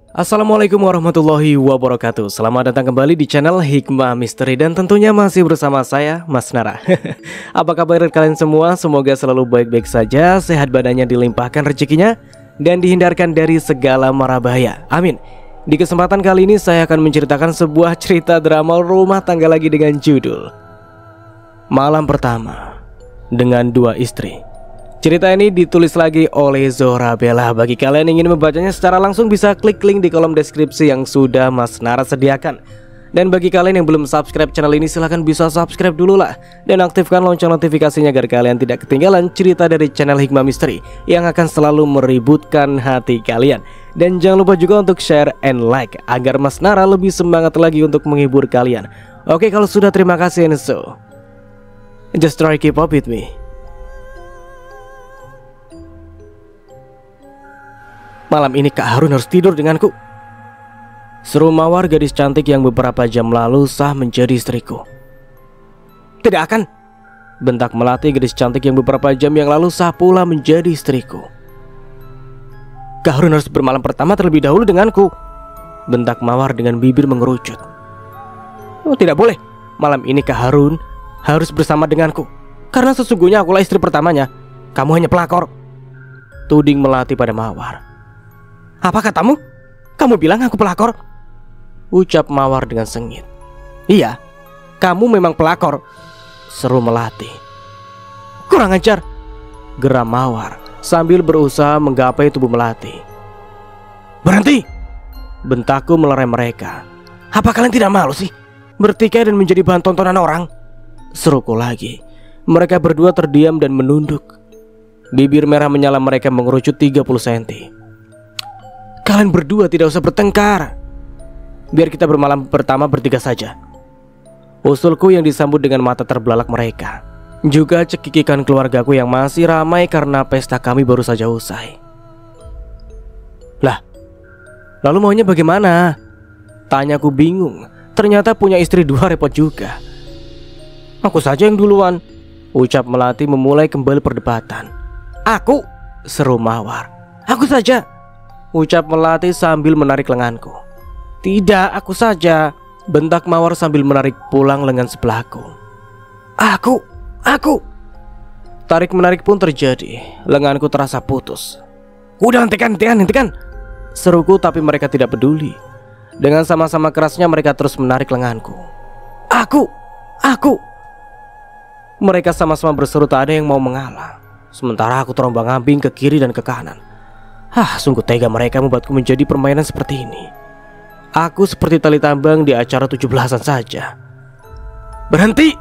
Assalamualaikum warahmatullahi wabarakatuh. Selamat datang kembali di channel Hikmah Misteri. Dan tentunya masih bersama saya, Mas Nara. Apa kabar kalian semua? Semoga selalu baik-baik saja, sehat badannya, dilimpahkan rezekinya, dan dihindarkan dari segala mara bahaya. Amin. Di kesempatan kali ini saya akan menceritakan sebuah cerita drama rumah tangga lagi dengan judul Malam Pertama dengan Dua Istri. Cerita ini ditulis lagi oleh Zora Bella. Bagi kalian yang ingin membacanya secara langsung bisa klik link di kolom deskripsi yang sudah Mas Nara sediakan. Dan bagi kalian yang belum subscribe channel ini silahkan bisa subscribe dulu lah. Dan aktifkan lonceng notifikasinya agar kalian tidak ketinggalan cerita dari channel Hikmah Misteri yang akan selalu meributkan hati kalian. Dan jangan lupa juga untuk share and like agar Mas Nara lebih semangat lagi untuk menghibur kalian. Oke, kalau sudah terima kasih, and so just try keep up with me. Malam ini Kak Harun harus tidur denganku, seru Mawar, gadis cantik yang beberapa jam lalu sah menjadi istriku. Tidak akan, bentak Melati, gadis cantik yang beberapa jam yang lalu sah pula menjadi istriku. Kak Harun harus bermalam pertama terlebih dahulu denganku, bentak Mawar dengan bibir mengerucut. Oh, tidak boleh, malam ini Kak Harun harus bersama denganku, karena sesungguhnya akulah istri pertamanya. Kamu hanya pelakor, tuding Melati pada Mawar. Apa katamu? Kamu bilang aku pelakor? Ucap Mawar dengan sengit. Iya, kamu memang pelakor, seru Melati. Kurang ajar, geram Mawar sambil berusaha menggapai tubuh Melati. Berhenti, bentakku melerai mereka. Apa kalian tidak malu sih bertikai dan menjadi bahan tontonan orang? Seruku lagi. Mereka berdua terdiam dan menunduk. Bibir merah menyala mereka mengerucut 30 cm. Kalian berdua tidak usah bertengkar. Biar kita bermalam pertama bertiga saja, usulku yang disambut dengan mata terbelalak mereka. Juga cekikikan keluargaku yang masih ramai karena pesta kami baru saja usai. Lah, lalu maunya bagaimana? Tanyaku bingung. Ternyata punya istri dua repot juga. Aku saja yang duluan, ucap Melati memulai kembali perdebatan. Aku, seru Mawar. Aku saja, ucap Melati sambil menarik lenganku. Tidak, aku saja, bentak Mawar sambil menarik pulang lengan sebelahku. Aku. Tarik-menarik pun terjadi. Lenganku terasa putus. Udah, hentikan, seruku, tapi mereka tidak peduli. Dengan sama-sama kerasnya mereka terus menarik lenganku. Aku. Mereka sama-sama berseru, tak ada yang mau mengalah. Sementara aku terombang-ambing ke kiri dan ke kanan. Sungguh tega mereka membuatku menjadi permainan seperti ini. Aku seperti tali tambang di acara 17-an saja. Berhenti,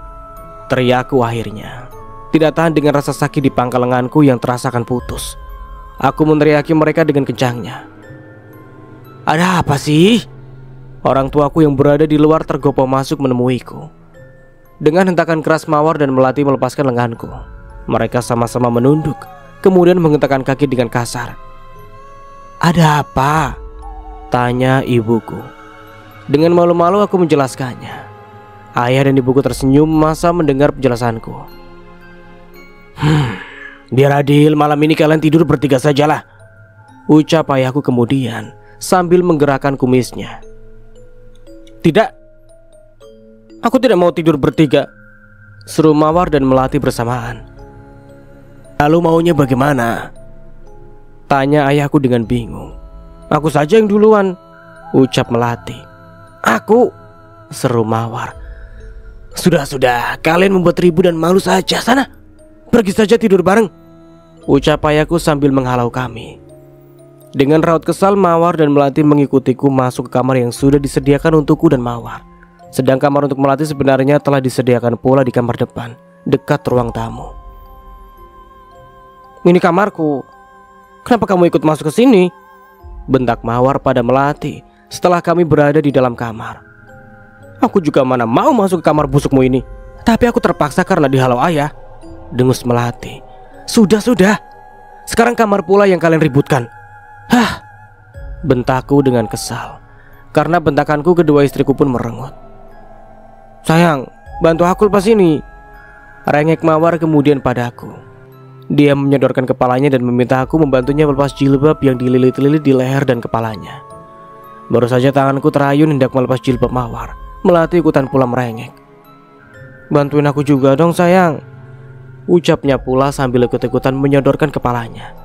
teriakku akhirnya. Tidak tahan dengan rasa sakit di pangkal lenganku yang terasa akan putus. Aku meneriaki mereka dengan kencangnya. Ada apa sih? Orang tuaku yang berada di luar tergopoh masuk menemuiku. Dengan hentakan keras Mawar dan Melati melepaskan lenganku. Mereka sama-sama menunduk, kemudian menghentakkan kaki dengan kasar. Ada apa? Tanya ibuku. Dengan malu-malu aku menjelaskannya. Ayah dan ibuku tersenyum masa mendengar penjelasanku. Biar adil, malam ini kalian tidur bertiga sajalah, ucap ayahku kemudian sambil menggerakkan kumisnya. Tidak, aku tidak mau tidur bertiga, seru Mawar dan Melati bersamaan. Lalu maunya bagaimana? Tanya ayahku dengan bingung. Aku saja yang duluan, ucap Melati. Aku, seru Mawar. Sudah, kalian membuat ribut dan malu saja. Sana, pergi saja tidur bareng, ucap ayahku sambil menghalau kami. Dengan raut kesal, Mawar dan Melati mengikutiku masuk ke kamar yang sudah disediakan untukku dan Mawar. Sedang kamar untuk Melati sebenarnya telah disediakan pula di kamar depan, dekat ruang tamu. Ini kamarku. Kenapa kamu ikut masuk ke sini? Bentak Mawar pada Melati setelah kami berada di dalam kamar. Aku juga mana mau masuk ke kamar busukmu ini, tapi aku terpaksa karena dihalau ayah, dengus Melati. Sudah, sekarang kamar pula yang kalian ributkan. Bentakku dengan kesal. Karena bentakanku kedua istriku pun merengut. Sayang, bantu aku lepas ini, rengek Mawar kemudian padaku. Dia menyodorkan kepalanya dan meminta aku membantunya melepas jilbab yang dililit-lilit di leher dan kepalanya. Baru saja tanganku terayun hendak melepas jilbab Mawar, Melati ikutan pula merengek. "Bantuin aku juga dong sayang," ucapnya pula sambil ikut-ikutan menyodorkan kepalanya.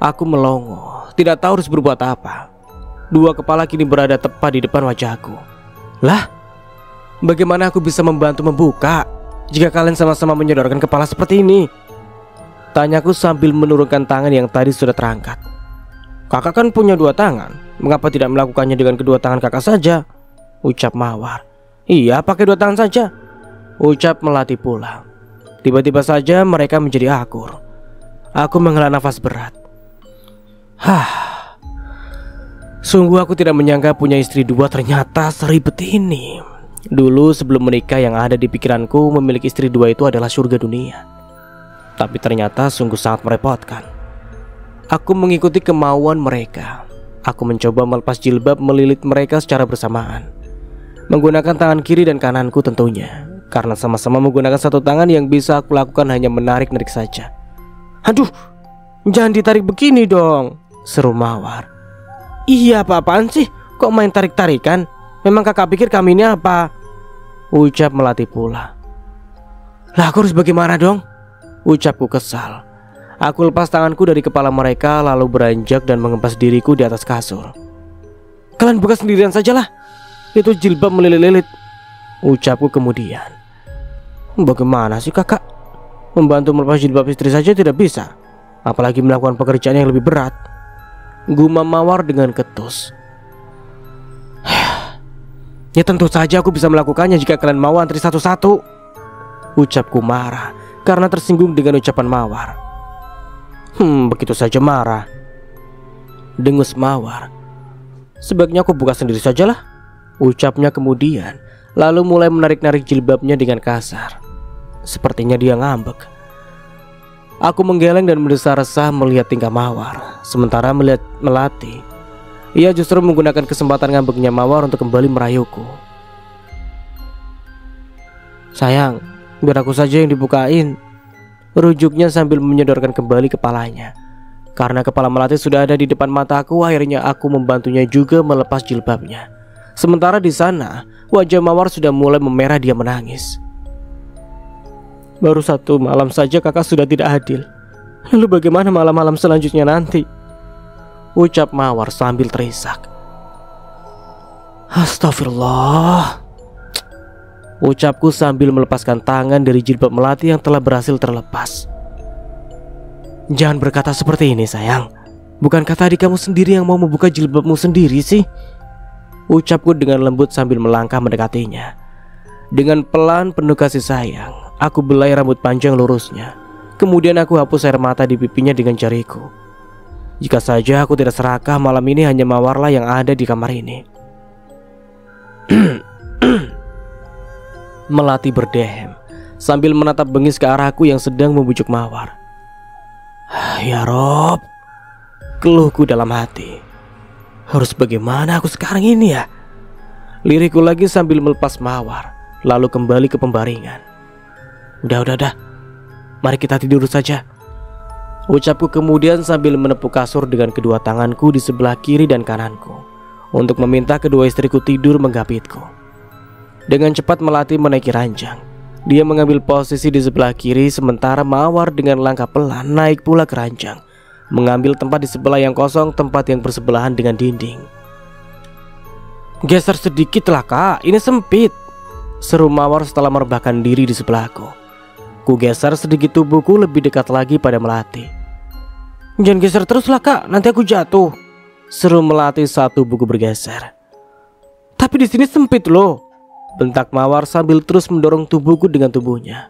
Aku melongo, tidak tahu harus berbuat apa. Dua kepala kini berada tepat di depan wajahku. "Lah, bagaimana aku bisa membantu membuka jika kalian sama-sama menyodorkan kepala seperti ini?" tanyaku sambil menurunkan tangan yang tadi sudah terangkat. "Kakak kan punya dua tangan, mengapa tidak melakukannya dengan kedua tangan kakak saja?" ucap Mawar. "Iya, pakai dua tangan saja," ucap Melati pula. Tiba-tiba saja mereka menjadi akur. Aku menghela nafas berat. Sungguh aku tidak menyangka punya istri dua ternyata seribet ini. Dulu sebelum menikah yang ada di pikiranku memiliki istri dua itu adalah surga dunia. Tapi ternyata sungguh sangat merepotkan. Aku mengikuti kemauan mereka. Aku mencoba melepas jilbab melilit mereka secara bersamaan, menggunakan tangan kiri dan kananku tentunya, karena sama-sama menggunakan satu tangan yang bisa aku lakukan hanya menarik-narik saja. "Aduh, jangan ditarik begini dong," seru Mawar. "Iya, apa-apaan sih? Kok main tarik-tarikan? Memang kakak pikir kami ini apa?" ucap Melati pula. "Lah aku harus bagaimana dong?" ucapku kesal. Aku lepas tanganku dari kepala mereka lalu beranjak dan mengempas diriku di atas kasur. "Kalian buka sendirian sajalah. Itu jilbab melilit-lilit," ucapku kemudian. "Bagaimana sih kakak? Membantu melepas jilbab istri saja tidak bisa, apalagi melakukan pekerjaan yang lebih berat," gumam Mawar dengan ketus. "Ya tentu saja aku bisa melakukannya jika kalian mau antri satu-satu," ucapku marah karena tersinggung dengan ucapan Mawar. Begitu saja marah," dengus Mawar. "Sebaiknya aku buka sendiri sajalah," ucapnya kemudian, lalu mulai menarik-narik jilbabnya dengan kasar. Sepertinya dia ngambek. Aku menggeleng dan mendesah-resah melihat tingkah Mawar. Sementara melihat Melati, ia justru menggunakan kesempatan ngambeknya Mawar untuk kembali merayuku. "Sayang, biar aku saja yang dibukain," rujuknya sambil menyodorkan kembali kepalanya. Karena kepala Melati sudah ada di depan mataku, akhirnya aku membantunya juga melepas jilbabnya. Sementara di sana, wajah Mawar sudah mulai memerah, dia menangis. "Baru satu malam saja kakak sudah tidak adil. Lalu bagaimana malam-malam selanjutnya nanti?" ucap Mawar sambil terisak. "Astagfirullah," ucapku sambil melepaskan tangan dari jilbab Melati yang telah berhasil terlepas. "Jangan berkata seperti ini sayang. Bukankah tadi kamu sendiri yang mau membuka jilbabmu sendiri sih?" ucapku dengan lembut sambil melangkah mendekatinya. Dengan pelan penuh kasih sayang, aku belai rambut panjang lurusnya. Kemudian aku hapus air mata di pipinya dengan jariku. Jika saja aku tidak serakah, malam ini hanya Mawarlah yang ada di kamar ini. Melati berdehem sambil menatap bengis ke arahku yang sedang membujuk Mawar. "Ya Rob," keluhku dalam hati. "Harus bagaimana aku sekarang ini ya?" Lirikku lagi sambil melepas Mawar, lalu kembali ke pembaringan. Udah, mari kita tidur saja," ucapku kemudian sambil menepuk kasur dengan kedua tanganku di sebelah kiri dan kananku, untuk meminta kedua istriku tidur menggapitku. Dengan cepat Melati menaiki ranjang. Dia mengambil posisi di sebelah kiri, sementara Mawar dengan langkah pelan naik pula ke ranjang, mengambil tempat di sebelah yang kosong, tempat yang bersebelahan dengan dinding. "Geser sedikit lah kak, ini sempit," seru Mawar setelah merebahkan diri di sebelahku. Ku geser sedikit tubuhku lebih dekat lagi pada Melati. "Jangan geser terus lah kak, nanti aku jatuh," seru Melati saat tubuhku bergeser. "Tapi di sini sempit loh," bentak Mawar sambil terus mendorong tubuhku dengan tubuhnya.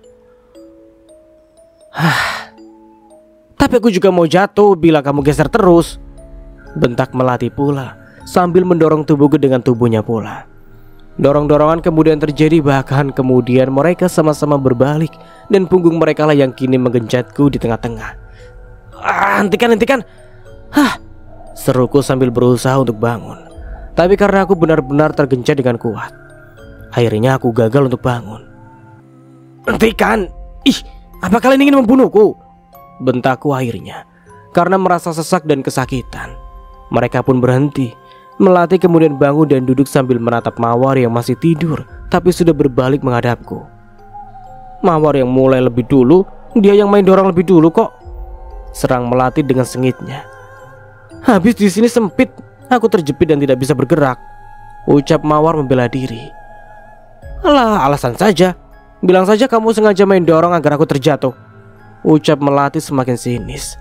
"Tapi aku juga mau jatuh bila kamu geser terus," bentak Melati pula sambil mendorong tubuhku dengan tubuhnya pula. Dorong-dorongan kemudian terjadi, bahkan kemudian mereka sama-sama berbalik dan punggung mereka lah yang kini menggenjatku di tengah-tengah. Hentikan. Seruku sambil berusaha untuk bangun. Tapi karena aku benar-benar tergenjat dengan kuat, akhirnya aku gagal untuk bangun. "Hentikan! Ih, apa kalian ingin membunuhku?" bentakku akhirnya. Karena merasa sesak dan kesakitan, mereka pun berhenti. Melati kemudian bangun dan duduk sambil menatap Mawar yang masih tidur tapi sudah berbalik menghadapku. Mawar yang mulai lebih dulu, dia yang main dorong lebih dulu kok, serang Melati dengan sengitnya. Habis di sini sempit, aku terjepit dan tidak bisa bergerak, ucap Mawar membela diri. Alah, alasan saja. Bilang saja kamu sengaja main dorong agar aku terjatuh, ucap Melati semakin sinis.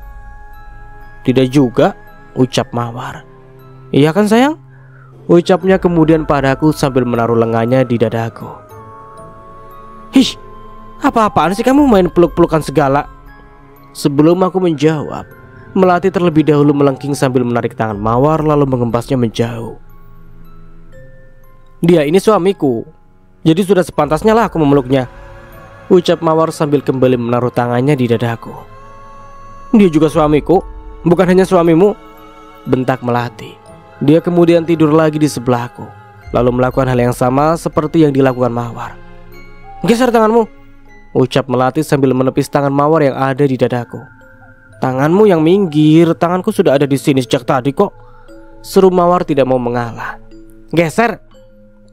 Tidak juga, ucap Mawar. Iya kan sayang? Ucapnya kemudian padaku sambil menaruh lengannya di dadaku. Hish, apa-apaan sih kamu main peluk-pelukan segala? Sebelum aku menjawab, Melati terlebih dahulu melengking sambil menarik tangan Mawar lalu mengempasnya menjauh. Dia ini suamiku, jadi sudah sepantasnya lah aku memeluknya, ucap Mawar sambil kembali menaruh tangannya di dadaku. Dia juga suamiku, bukan hanya suamimu, bentak Melati. Dia kemudian tidur lagi di sebelahku, lalu melakukan hal yang sama seperti yang dilakukan Mawar. Geser tanganmu, ucap Melati sambil menepis tangan Mawar yang ada di dadaku. Tanganmu yang minggir, tanganku sudah ada di sini sejak tadi kok, seru Mawar tidak mau mengalah. Geser,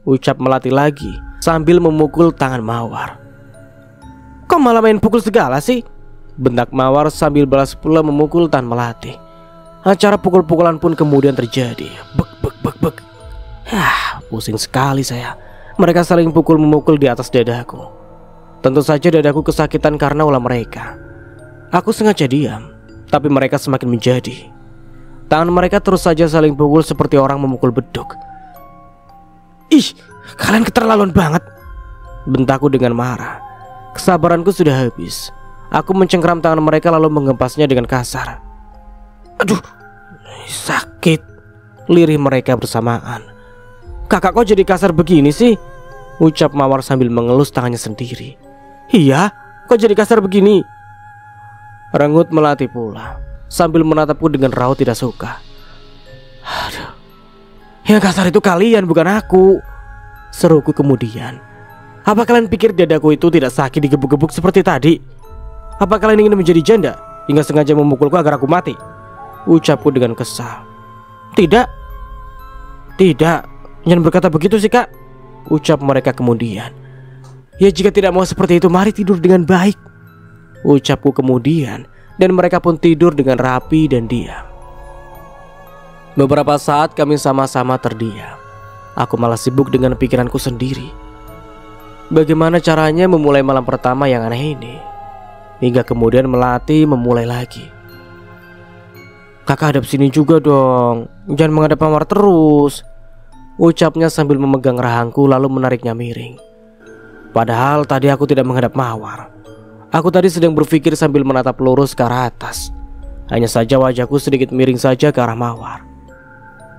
ucap Melati lagi sambil memukul tangan Mawar. Kok malah main pukul segala sih? Bentak Mawar sambil balas pula memukul tangan Melati. Acara pukul-pukulan pun kemudian terjadi. Bek bek bek bek. Pusing sekali saya. Mereka saling pukul-memukul di atas dadaku. Tentu saja dadaku kesakitan karena ulah mereka. Aku sengaja diam, tapi mereka semakin menjadi. Tangan mereka terus saja saling pukul seperti orang memukul beduk. Ih, kalian keterlaluan banget, bentakku dengan marah. Kesabaranku sudah habis. Aku mencengkeram tangan mereka lalu mengempasnya dengan kasar. Aduh, sakit, lirih mereka bersamaan. Kakak kok jadi kasar begini sih? Ucap Mawar sambil mengelus tangannya sendiri. Iya, kok jadi kasar begini? Rengut Melati pula sambil menatapku dengan raut tidak suka. Aduh, yang kasar itu kalian bukan aku, seruku kemudian. Apa kalian pikir dadaku itu tidak sakit digebuk-gebuk seperti tadi? Apa kalian ingin menjadi janda hingga sengaja memukulku agar aku mati? Ucapku dengan kesal. Tidak, jangan berkata begitu sih kak, ucap mereka kemudian. Ya jika tidak mau seperti itu, mari tidur dengan baik, ucapku kemudian. Dan mereka pun tidur dengan rapi dan diam. Beberapa saat kami sama-sama terdiam. Aku malah sibuk dengan pikiranku sendiri. Bagaimana caranya memulai malam pertama yang aneh ini? Hingga kemudian Melati memulai lagi. Kakak hadap sini juga dong, jangan menghadap Mawar terus, ucapnya sambil memegang rahangku lalu menariknya miring. Padahal tadi aku tidak menghadap Mawar. Aku tadi sedang berpikir sambil menatap lurus ke arah atas. Hanya saja wajahku sedikit miring saja ke arah Mawar.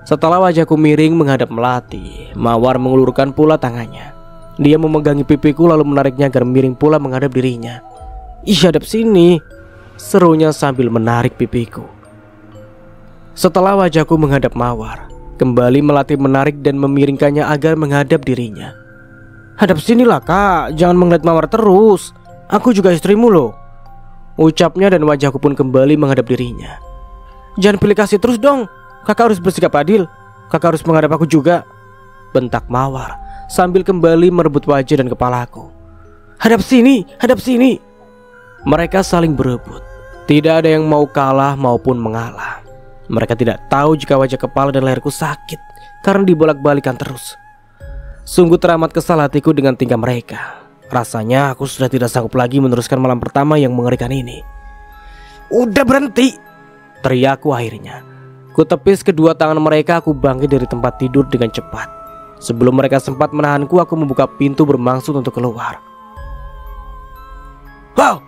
Setelah wajahku miring menghadap Melati, Mawar mengulurkan pula tangannya. Dia memegangi pipiku lalu menariknya agar miring pula menghadap dirinya. Ih, hadap sini, serunya sambil menarik pipiku. Setelah wajahku menghadap Mawar, kembali Melati menarik dan memiringkannya agar menghadap dirinya. Hadap sinilah kak, jangan melihat Mawar terus. Aku juga istrimu loh, ucapnya dan wajahku pun kembali menghadap dirinya. Jangan pilih kasih terus dong, kakak harus bersikap adil. Kakak harus menghadap aku juga, bentak Mawar sambil kembali merebut wajah dan kepalaku. Hadap sini, hadap sini. Mereka saling berebut. Tidak ada yang mau kalah maupun mengalah. Mereka tidak tahu jika wajah, kepala dan leherku sakit karena dibolak-balikan terus. Sungguh teramat kesal hatiku dengan tingkah mereka. Rasanya aku sudah tidak sanggup lagi meneruskan malam pertama yang mengerikan ini. Udah berhenti, teriakku akhirnya. Kutepis kedua tangan mereka, aku bangkit dari tempat tidur dengan cepat. Sebelum mereka sempat menahanku, aku membuka pintu bermaksud untuk keluar. Wow!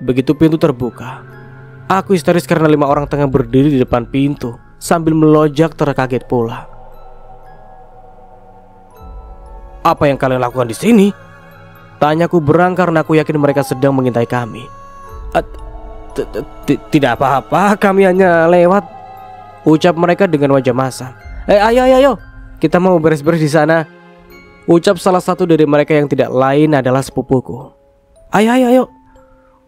Begitu pintu terbuka, aku histeris karena 5 orang tengah berdiri di depan pintu sambil melonjak terkaget pula. Apa yang kalian lakukan di sini? Tanyaku berang karena aku yakin mereka sedang mengintai kami. Tidak apa-apa, kami hanya lewat, ucap mereka dengan wajah masam. Ayo, kita mau beres-beres di sana, ucap salah satu dari mereka yang tidak lain adalah sepupuku. Ayo,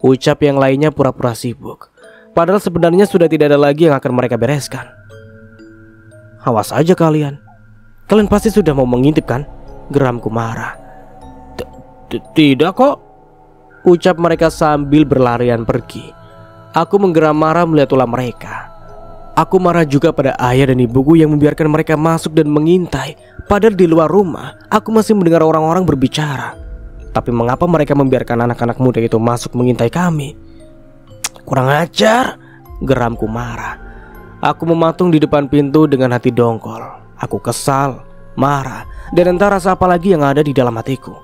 ucap yang lainnya pura-pura sibuk. Padahal sebenarnya sudah tidak ada lagi yang akan mereka bereskan. Awas aja kalian. Kalian pasti sudah mau mengintip kan? Geramku marah. Tidak kok, ucap mereka sambil berlarian pergi. Aku menggeram marah melihat ulah mereka. Aku marah juga pada ayah dan ibuku yang membiarkan mereka masuk dan mengintai. Padahal di luar rumah aku masih mendengar orang-orang berbicara. Tapi mengapa mereka membiarkan anak-anak muda itu masuk mengintai kami? Kurang ajar, geramku marah. Aku mematung di depan pintu dengan hati dongkol. Aku kesal, marah, dan entah rasa apa lagi yang ada di dalam hatiku.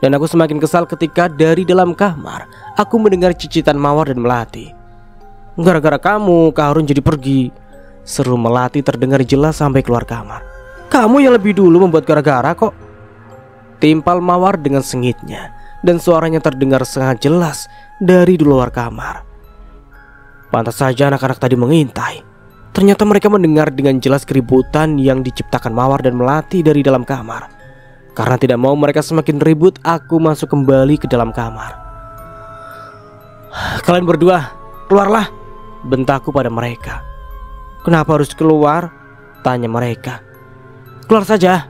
Dan aku semakin kesal ketika dari dalam kamar aku mendengar cicitan Mawar dan Melati. Gara-gara kamu, Kak Harun jadi pergi, seru Melati terdengar jelas sampai keluar kamar. Kamu yang lebih dulu membuat gara-gara kok, timpal Mawar dengan sengitnya. Dan suaranya terdengar sangat jelas dari di luar kamar. Pantas saja anak-anak tadi mengintai. Ternyata mereka mendengar dengan jelas keributan yang diciptakan Mawar dan Melati dari dalam kamar. Karena tidak mau mereka semakin ribut, aku masuk kembali ke dalam kamar. Kalian berdua, keluarlah, bentakku pada mereka. Kenapa harus keluar? Tanya mereka. Keluar saja,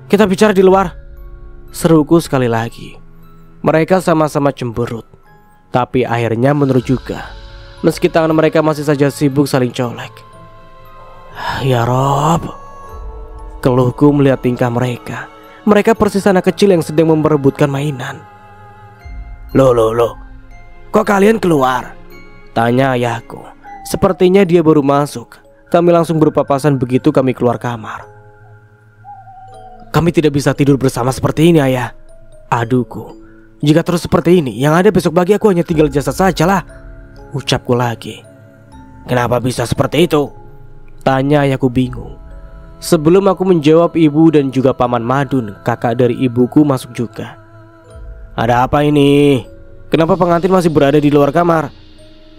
kita bicara di luar, seruku sekali lagi. Mereka sama-sama cemberut, tapi akhirnya menurut juga. Meski tangan mereka masih saja sibuk saling colek. Ya Rob, keluhku melihat tingkah mereka. Mereka persis anak kecil yang sedang memperebutkan mainan. Loh, kok kalian keluar? Tanya ayahku. Sepertinya dia baru masuk. Kami langsung berpapasan begitu kami keluar kamar. Kami tidak bisa tidur bersama seperti ini, ayah. Aduku, jika terus seperti ini, yang ada besok pagi aku hanya tinggal jasad sajalah, ucapku lagi. Kenapa bisa seperti itu? Tanya ayahku bingung. Sebelum aku menjawab, ibu dan juga Paman Madun, kakak dari ibuku, masuk juga. Ada apa ini? Kenapa pengantin masih berada di luar kamar?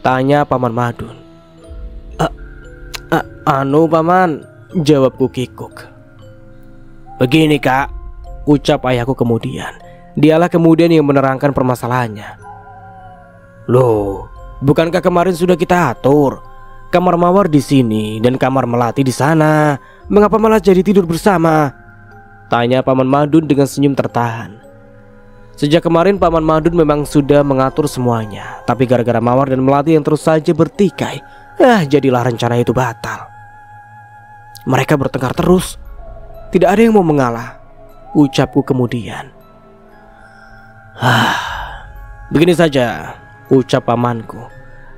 Tanya Paman Madun. Anu Paman, jawabku kikuk. Begini kak, ucap ayahku kemudian. Dialah kemudian yang menerangkan permasalahannya. Loh, bukankah kemarin sudah kita atur? Kamar Mawar di sini dan kamar Melati di sana. Mengapa malah jadi tidur bersama? Tanya Paman Madun dengan senyum tertahan. Sejak kemarin Paman Madun memang sudah mengatur semuanya, tapi gara-gara Mawar dan Melati yang terus saja bertikai, jadilah rencana itu batal. Mereka bertengkar terus. Tidak ada yang mau mengalah, ucapku kemudian. Begini saja, ucap pamanku.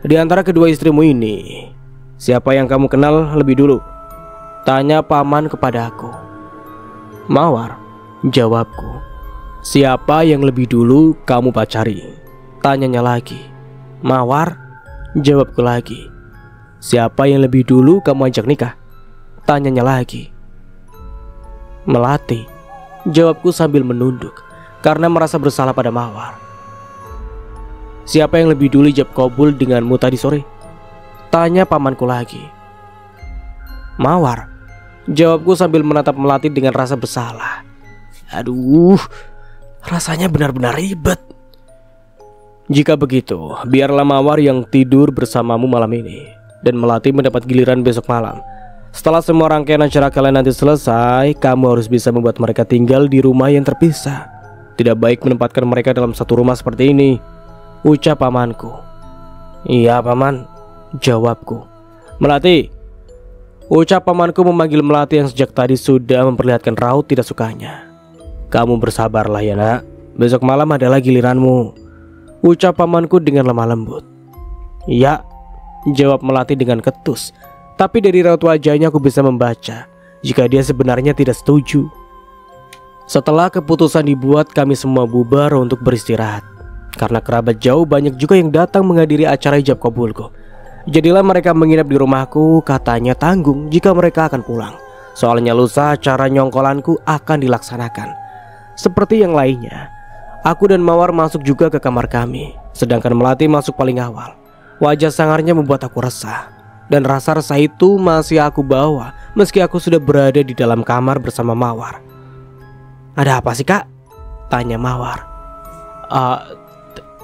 Di antara kedua istrimu ini, siapa yang kamu kenal lebih dulu? Tanya paman kepadaku. Mawar, jawabku. Siapa yang lebih dulu kamu pacari? Tanyanya lagi. Mawar, jawabku lagi. Siapa yang lebih dulu kamu ajak nikah? Tanyanya lagi. Melati, jawabku sambil menunduk karena merasa bersalah pada Mawar. Siapa yang lebih dulu ijab kabul denganmu tadi sore? Tanya pamanku lagi. Mawar, jawabku sambil menatap Melati dengan rasa bersalah. Aduh, rasanya benar-benar ribet. Jika begitu, biarlah Mawar yang tidur bersamamu malam ini, dan Melati mendapat giliran besok malam. Setelah semua rangkaian acara kalian nanti selesai, kamu harus bisa membuat mereka tinggal di rumah yang terpisah. Tidak baik menempatkan mereka dalam satu rumah seperti ini, ucap pamanku. Iya paman, jawabku. Melati, ucap pamanku memanggil Melati yang sejak tadi sudah memperlihatkan raut tidak sukanya. Kamu bersabarlah ya nak, besok malam adalah giliranmu, ucap pamanku dengan lemah lembut. Iya, jawab Melati dengan ketus. Tapi dari raut wajahnya aku bisa membaca jika dia sebenarnya tidak setuju. Setelah keputusan dibuat, kami semua bubar untuk beristirahat. Karena kerabat jauh banyak juga yang datang menghadiri acara ijab kabulku. Jadilah mereka menginap di rumahku, katanya tanggung jika mereka akan pulang. Soalnya lusa acara nyongkolanku akan dilaksanakan. Seperti yang lainnya, aku dan Mawar masuk juga ke kamar kami, sedangkan Melati masuk paling awal. Wajah sangarnya membuat aku resah. Dan rasa resah itu masih aku bawa meski aku sudah berada di dalam kamar bersama Mawar. Ada apa sih kak? Tanya Mawar.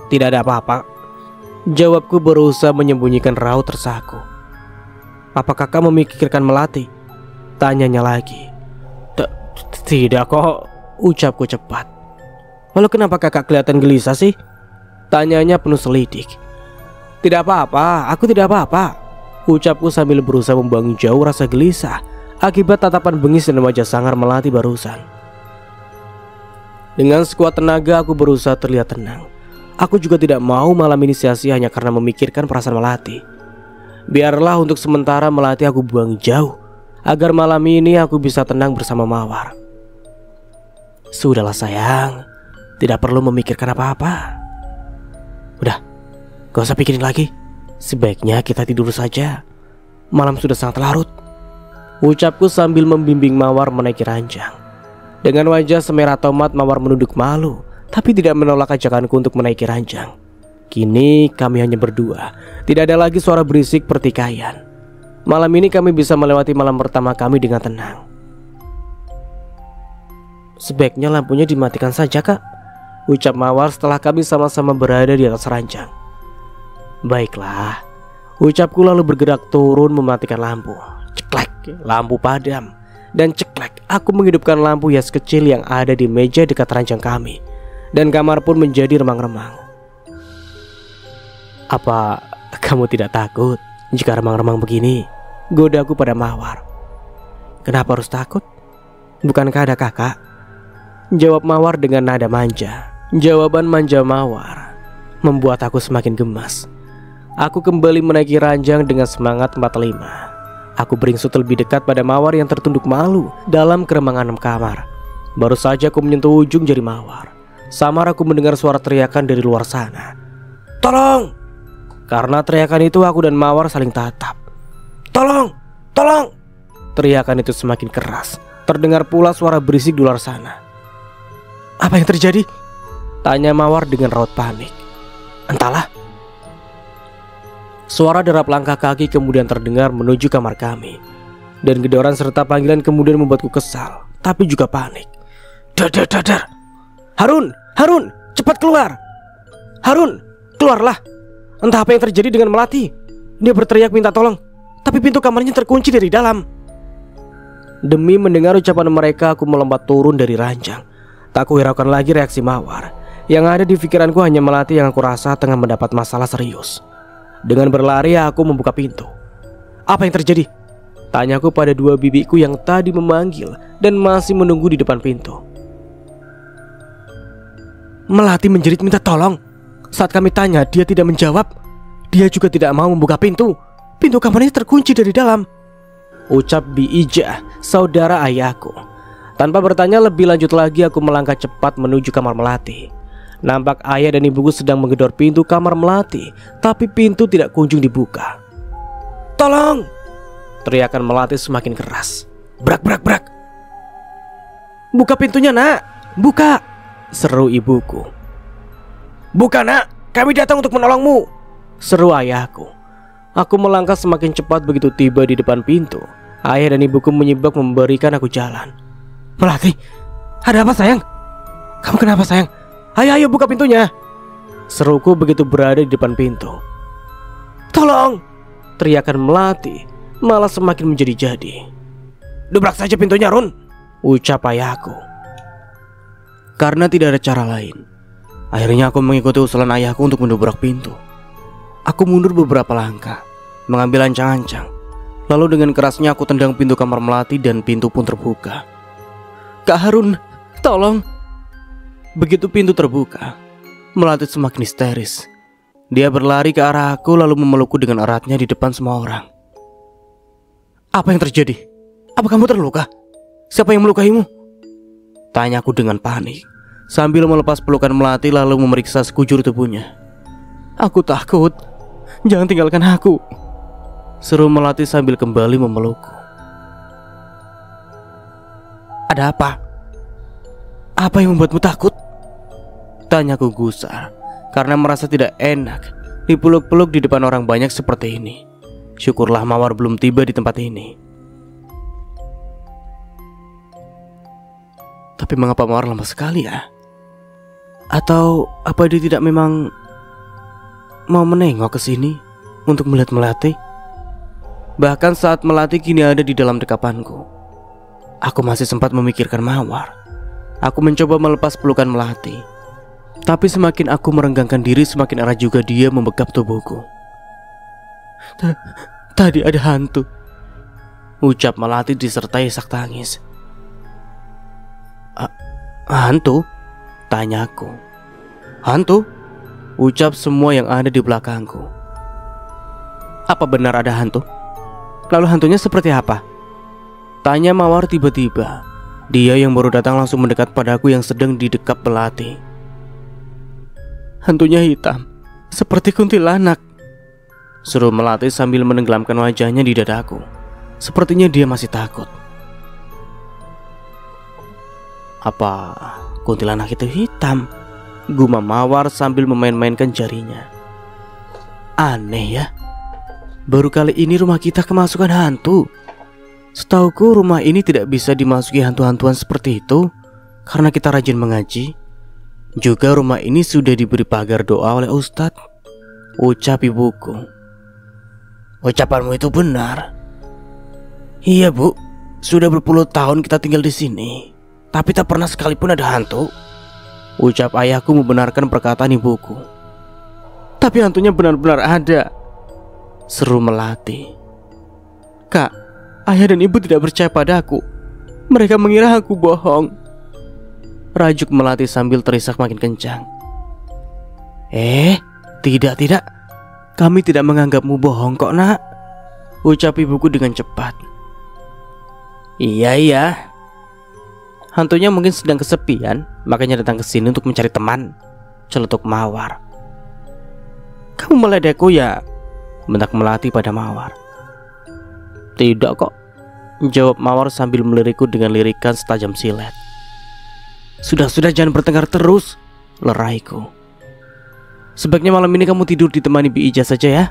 Tidak ada apa-apa, jawabku berusaha menyembunyikan raut resahku. Apa kakak memikirkan Melati? Tanyanya lagi. Tidak kok, ucapku cepat. Lalu kenapa kakak kelihatan gelisah sih? Tanyanya penuh selidik. Tidak apa-apa, aku tidak apa-apa, ucapku sambil berusaha membuang jauh rasa gelisah akibat tatapan bengis dan wajah sangar Melati barusan. Dengan sekuat tenaga aku berusaha terlihat tenang. Aku juga tidak mau malam ini sia-sia hanya karena memikirkan perasaan Melati. Biarlah untuk sementara Melati aku buang jauh, agar malam ini aku bisa tenang bersama Mawar. Sudahlah sayang, tidak perlu memikirkan apa-apa. Udah, gak usah pikirin lagi. Sebaiknya kita tidur saja. Malam sudah sangat larut, ucapku sambil membimbing Mawar menaiki ranjang. Dengan wajah semerah tomat, Mawar menunduk malu, tapi tidak menolak ajakanku untuk menaiki ranjang. Kini kami hanya berdua. Tidak ada lagi suara berisik pertikaian. Malam ini kami bisa melewati malam pertama kami dengan tenang. Sebaiknya lampunya dimatikan saja, Kak, ucap Mawar setelah kami sama-sama berada di atas ranjang. Baiklah, ucapku lalu bergerak turun mematikan lampu. Ceklek, lampu padam. Dan ceklek, aku menghidupkan lampu hias kecil yang ada di meja dekat ranjang kami. Dan kamar pun menjadi remang-remang. Apa kamu tidak takut jika remang-remang begini? Godaku pada Mawar. Kenapa harus takut? Bukankah ada kakak? Jawab Mawar dengan nada manja. Jawaban manja Mawar membuat aku semakin gemas. Aku kembali menaiki ranjang dengan semangat 45. Aku beringsut lebih dekat pada Mawar yang tertunduk malu dalam keremangan kamar. Baru saja aku menyentuh ujung jari Mawar, samar aku mendengar suara teriakan dari luar sana. Tolong! Karena teriakan itu aku dan Mawar saling tatap. Tolong! Tolong! Teriakan itu semakin keras. Terdengar pula suara berisik di luar sana. Apa yang terjadi? Tanya Mawar dengan raut panik. Entahlah. Suara derap langkah kaki kemudian terdengar menuju kamar kami. Dan gedoran serta panggilan kemudian membuatku kesal, tapi juga panik. Dadar. Harun! Harun! Cepat keluar! Harun! Keluarlah! Entah apa yang terjadi dengan Melati. Dia berteriak minta tolong, tapi pintu kamarnya terkunci dari dalam. Demi mendengar ucapan mereka, aku melompat turun dari ranjang. Tak kuhiraukan lagi reaksi Mawar. Yang ada di pikiranku hanya Melati yang aku rasa tengah mendapat masalah serius. Dengan berlari aku membuka pintu. Apa yang terjadi? Tanyaku pada dua bibiku yang tadi memanggil dan masih menunggu di depan pintu. Melati menjerit minta tolong. Saat kami tanya, dia tidak menjawab. Dia juga tidak mau membuka pintu. Pintu kamarnya terkunci dari dalam, ucap Bi Ijah, saudara ayahku. Tanpa bertanya lebih lanjut lagi, aku melangkah cepat menuju kamar Melati. Nampak ayah dan ibuku sedang menggedor pintu kamar Melati, tapi pintu tidak kunjung dibuka. Tolong! Teriakan Melati semakin keras. Brak. Buka pintunya, nak! Buka! Seru ibuku. Buka, nak! Kami datang untuk menolongmu! Seru ayahku. Aku melangkah semakin cepat begitu tiba di depan pintu. Ayah dan ibuku menyibak memberikan aku jalan. Melati, ada apa sayang? Kamu kenapa sayang? Ayo buka pintunya! Seruku begitu berada di depan pintu. Tolong! Teriakan Melati malah semakin menjadi-jadi. Dobrak saja pintunya, Run! Ucap ayahku. Karena tidak ada cara lain, akhirnya aku mengikuti usulan ayahku untuk mendobrak pintu. Aku mundur beberapa langkah, mengambil ancang-ancang. Lalu dengan kerasnya aku tendang pintu kamar Melati dan pintu pun terbuka. Kak Harun, tolong! Begitu pintu terbuka, Melati semakin histeris. Dia berlari ke arah aku lalu memelukku dengan eratnya di depan semua orang. Apa yang terjadi? Apa kamu terluka? Siapa yang melukaimu? Tanyaku dengan panik sambil melepas pelukan Melati lalu memeriksa sekujur tubuhnya. Aku takut. Jangan tinggalkan aku, seru Melati sambil kembali memelukku. Ada apa? Apa yang membuatmu takut? Tanyaku gusar karena merasa tidak enak dipeluk-peluk di depan orang banyak seperti ini. Syukurlah Mawar belum tiba di tempat ini. Tapi mengapa Mawar lama sekali ya? Atau apa dia tidak memang mau menengok ke sini untuk melihat Melati? Bahkan saat Melati kini ada di dalam dekapanku, Aku masih sempat memikirkan Mawar. Aku mencoba melepas pelukan Melati. Tapi semakin aku merenggangkan diri, semakin erat juga dia membekap tubuhku. Tadi ada hantu, ucap Melati disertai isak tangis. Hantu? Tanyaku. Hantu? Ucap semua yang ada di belakangku. Apa benar ada hantu? Lalu hantunya seperti apa? Tanya Mawar tiba-tiba. Dia yang baru datang langsung mendekat padaku yang sedang didekap Melati. Hantunya hitam, seperti kuntilanak, seru Melati sambil menenggelamkan wajahnya di dadaku. Sepertinya dia masih takut. Apa kuntilanak itu hitam? Gumam Mawar sambil memain-mainkan jarinya. Aneh ya, baru kali ini rumah kita kemasukan hantu. Setauku rumah ini tidak bisa dimasuki hantu-hantuan seperti itu karena kita rajin mengaji. Juga rumah ini sudah diberi pagar doa oleh Ustadz, ucap ibuku. Ucapanmu itu benar. Iya bu, sudah berpuluh tahun kita tinggal di sini, tapi tak pernah sekalipun ada hantu, ucap ayahku membenarkan perkataan ibuku. Tapi hantunya benar-benar ada, seru Melati. Kak, ayah dan ibu tidak percaya padaku. Mereka mengira aku bohong, rajuk Melati sambil terisak makin kencang. Tidak, kami tidak menganggapmu bohong kok nak, ucap ibuku dengan cepat. Iya, hantunya mungkin sedang kesepian, makanya datang ke sini untuk mencari teman, celetuk Mawar. Kamu meledekku ya, bentak Melati pada Mawar. Tidak kok, jawab Mawar sambil melirikku dengan lirikan setajam silet. Sudah jangan bertengkar terus, leraiku. Sebaiknya malam ini kamu tidur ditemani Bi Ija saja ya,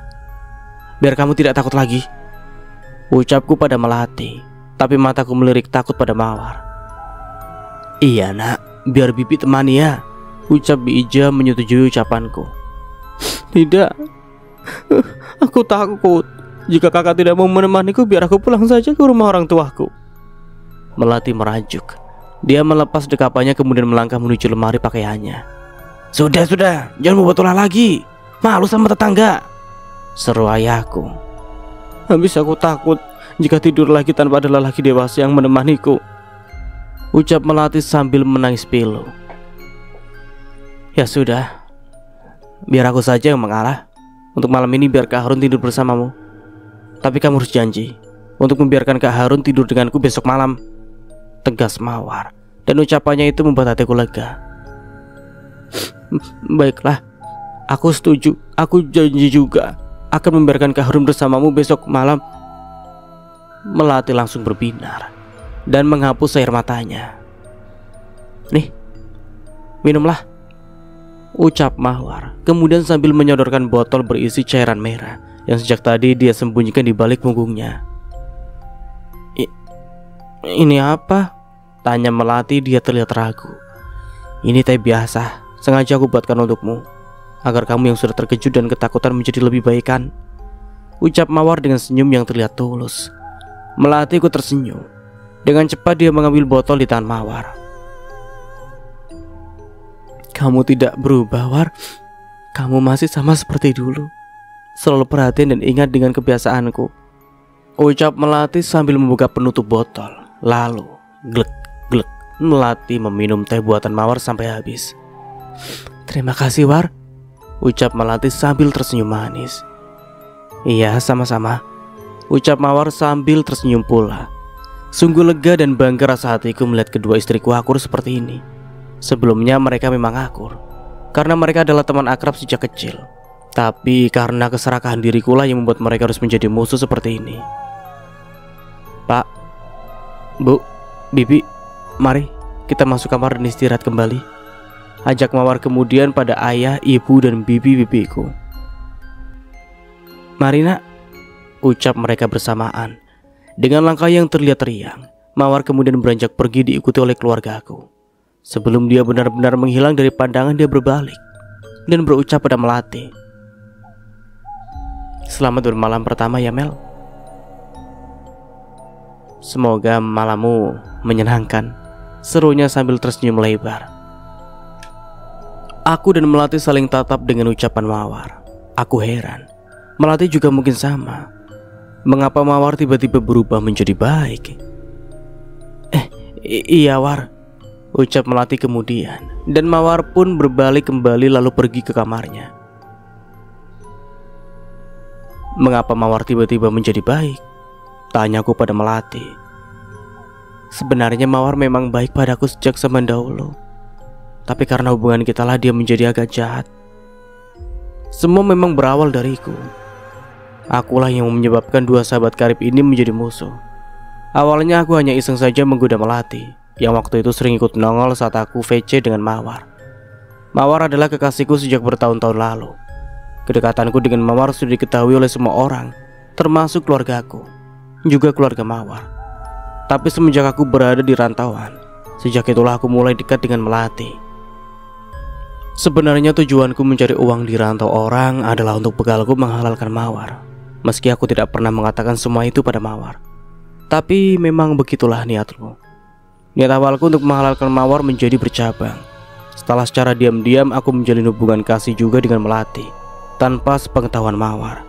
biar kamu tidak takut lagi, ucapku pada Melati. Tapi mataku melirik takut pada Mawar. Iya nak, biar Bibi temani ya, ucap Bi Ija menyetujui ucapanku. Tidak, aku takut. Jika kakak tidak mau menemaniku, biar aku pulang saja ke rumah orang tuaku, Melati merajuk. Dia melepas dekapannya kemudian melangkah menuju lemari pakaiannya. Sudah, jangan membuat ulah lagi, malu sama tetangga, seru ayahku. Habis aku takut jika tidur lagi tanpa ada lelaki dewasa yang menemaniku, ucap Melati sambil menangis pilu. Ya sudah, biar aku saja yang mengalah. Untuk malam ini biar Kak Harun tidur bersamamu. Tapi kamu harus janji untuk membiarkan Kak Harun tidur denganku besok malam, tegas Mawar. Dan ucapannya itu membuat hatiku lega. Baiklah, aku setuju. Aku janji juga akan membiarkan Kak Harun bersamamu besok malam. Melati langsung berbinar dan menghapus air matanya. Nih, minumlah, ucap Mawar, kemudian sambil menyodorkan botol berisi cairan merah yang sejak tadi dia sembunyikan di balik punggungnya. Ini apa? Tanya Melati, dia terlihat ragu. Ini teh biasa, sengaja aku buatkan untukmu, agar kamu yang sudah terkejut dan ketakutan menjadi lebih baikan, ucap Mawar dengan senyum yang terlihat tulus. Melati ikut tersenyum. Dengan cepat dia mengambil botol di tangan Mawar. Kamu tidak berubah, War. Kamu masih sama seperti dulu, selalu perhatian dan ingat dengan kebiasaanku, ucap Melati sambil membuka penutup botol. Lalu glek Melati meminum teh buatan Mawar sampai habis. Terima kasih, War, ucap Melati sambil tersenyum manis. Iya, sama-sama, ucap Mawar sambil tersenyum pula. Sungguh lega dan bangga rasa hatiku melihat kedua istriku akur seperti ini. Sebelumnya mereka memang akur karena mereka adalah teman akrab sejak kecil. Tapi karena keserakahan diriku lah yang membuat mereka harus menjadi musuh seperti ini. Pak, Bu, Bibi, mari kita masuk kamar dan istirahat kembali, ajak Mawar kemudian pada ayah, ibu, dan bibi-bibiku. Mari nak, ucap mereka bersamaan. Dengan langkah yang terlihat riang, Mawar kemudian beranjak pergi diikuti oleh keluargaku. Sebelum dia benar-benar menghilang dari pandangan, dia berbalik dan berucap pada Melati. Selamat bermalam pertama ya Mel. Semoga malammu menyenangkan, serunya sambil tersenyum lebar. Aku dan Melati saling tatap dengan ucapan Mawar. Aku heran, Melati juga mungkin sama. Mengapa Mawar tiba-tiba berubah menjadi baik? Iya War, ucap Melati kemudian. Dan Mawar pun berbalik kembali lalu pergi ke kamarnya. Mengapa Mawar tiba-tiba menjadi baik? Tanyaku pada Melati. Sebenarnya Mawar memang baik padaku sejak zaman dahulu, tapi karena hubungan kita lah dia menjadi agak jahat. Semua memang berawal dariku. Akulah yang menyebabkan dua sahabat karib ini menjadi musuh. Awalnya aku hanya iseng saja menggoda Melati, yang waktu itu sering ikut nongol saat aku VC dengan Mawar. Mawar adalah kekasihku sejak bertahun-tahun lalu. Kedekatanku dengan Mawar sudah diketahui oleh semua orang, termasuk keluargaku, juga keluarga Mawar. Tapi semenjak aku berada di rantauan, sejak itulah aku mulai dekat dengan Melati. Sebenarnya tujuanku mencari uang di rantau orang adalah untuk bekalku menghalalkan Mawar. Meski aku tidak pernah mengatakan semua itu pada Mawar, tapi memang begitulah niatku. Niat awalku untuk menghalalkan Mawar menjadi bercabang. Setelah secara diam-diam aku menjalin hubungan kasih juga dengan Melati, tanpa sepengetahuan Mawar.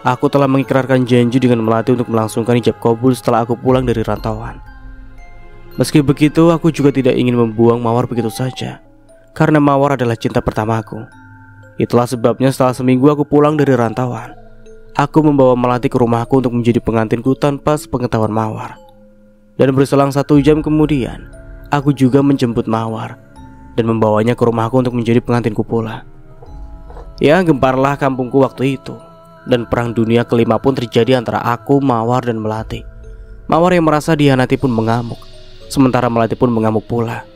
Aku telah mengikrarkan janji dengan Melati untuk melangsungkan ijab kabul setelah aku pulang dari rantauan. Meski begitu, aku juga tidak ingin membuang Mawar begitu saja, karena Mawar adalah cinta pertamaku. Itulah sebabnya setelah seminggu aku pulang dari rantauan, aku membawa Melati ke rumahku untuk menjadi pengantinku tanpa sepengetahuan Mawar. Dan berselang 1 jam kemudian, aku juga menjemput Mawar dan membawanya ke rumahku untuk menjadi pengantinku pula. Ya, gemparlah kampungku waktu itu, dan perang dunia kelima pun terjadi antara aku, Mawar, dan Melati. Mawar yang merasa dihianati pun mengamuk, sementara Melati pun mengamuk pula.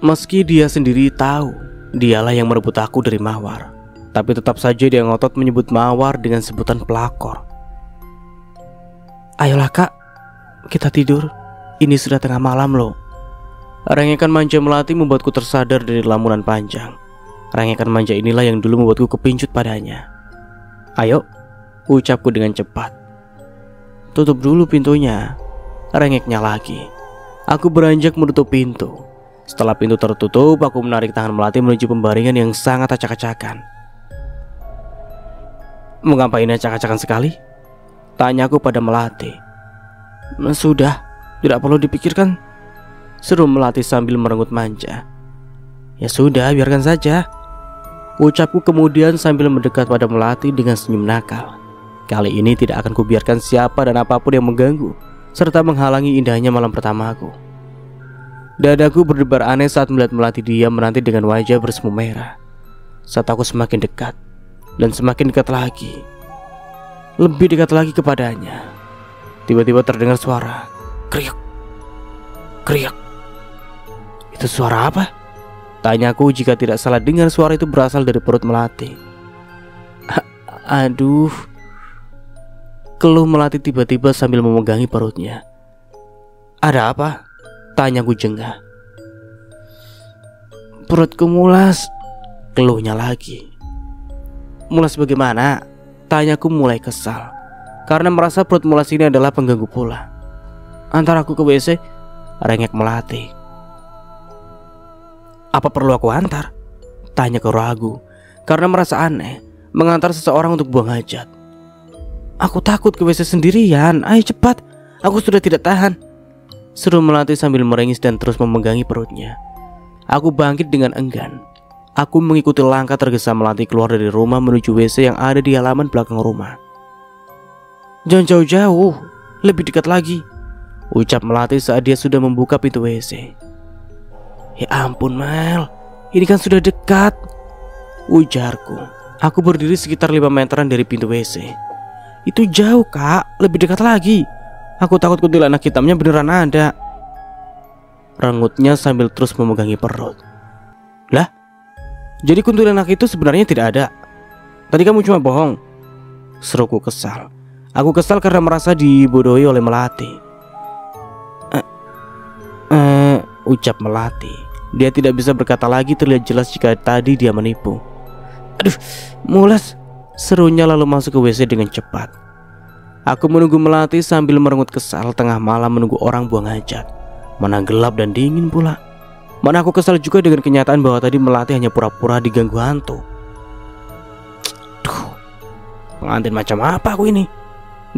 Meski dia sendiri tahu dialah yang merebut aku dari Mawar, tapi tetap saja dia ngotot menyebut Mawar dengan sebutan pelakor. Ayolah kak, kita tidur. Ini sudah tengah malam loh. Rengekan manja Melati membuatku tersadar dari lamunan panjang. Rengekan manja inilah yang dulu membuatku kepincut padanya. Ayo, ucapku dengan cepat. Tutup dulu pintunya, rengeknya lagi. Aku beranjak menutup pintu. Setelah pintu tertutup, aku menarik tangan Melati menuju pembaringan yang sangat acak-acakan. Mengapa ini acak-acakan sekali? Tanyaku pada Melati. Sudah, tidak perlu dipikirkan, seru Melati sambil merenggut manja. Ya sudah, biarkan saja, ucapku kemudian sambil mendekat pada Melati dengan senyum nakal. Kali ini tidak akan kubiarkan siapa dan apapun yang mengganggu serta menghalangi indahnya malam pertamaku. Dadaku berdebar aneh saat melihat Melati diam menanti dengan wajah bersemu merah. Saat aku semakin dekat dan semakin dekat lagi, lebih dekat lagi kepadanya, tiba-tiba terdengar suara kriuk, kriuk. Itu suara apa? Tanyaku jika tidak salah dengar suara itu berasal dari perut Melati. Aduh, keluh Melati tiba-tiba sambil memegangi perutnya. Ada apa? Tanyaku jengah. Perutku mulas, keluhnya lagi. Mulas bagaimana? Tanyaku mulai kesal, karena merasa perut mulas ini adalah pengganggu pula. Antar aku ke WC, rengek Melati. Apa perlu aku antar? Tanyaku ragu, karena merasa aneh mengantar seseorang untuk buang hajat. Aku takut ke WC sendirian, ayo cepat, aku sudah tidak tahan, seru Melati sambil merengis dan terus memegangi perutnya. Aku bangkit dengan enggan. Aku mengikuti langkah tergesa Melati keluar dari rumah menuju WC yang ada di halaman belakang rumah. Jangan jauh-jauh, lebih dekat lagi, ucap Melati saat dia sudah membuka pintu WC. Ya ampun Mel, ini kan sudah dekat, ujarku. Aku berdiri sekitar 5 meteran dari pintu WC. Itu jauh kak, lebih dekat lagi. Aku takut kuntilanak hitamnya beneran ada, rengutnya sambil terus memegangi perut. Lah, jadi kuntilanak itu sebenarnya tidak ada? Tadi kamu cuma bohong, seruku kesal. Aku kesal karena merasa dibodohi oleh Melati. Ucap Melati. Dia tidak bisa berkata lagi, terlihat jelas jika tadi dia menipu. Aduh, mulas, serunya lalu masuk ke WC dengan cepat. Aku menunggu Melati sambil merengut kesal tengah malam menunggu orang buang hajat. Mana gelap dan dingin pula. Mana aku kesal juga dengan kenyataan bahwa tadi Melati hanya pura-pura diganggu hantu. Duh, pengantin macam apa aku ini?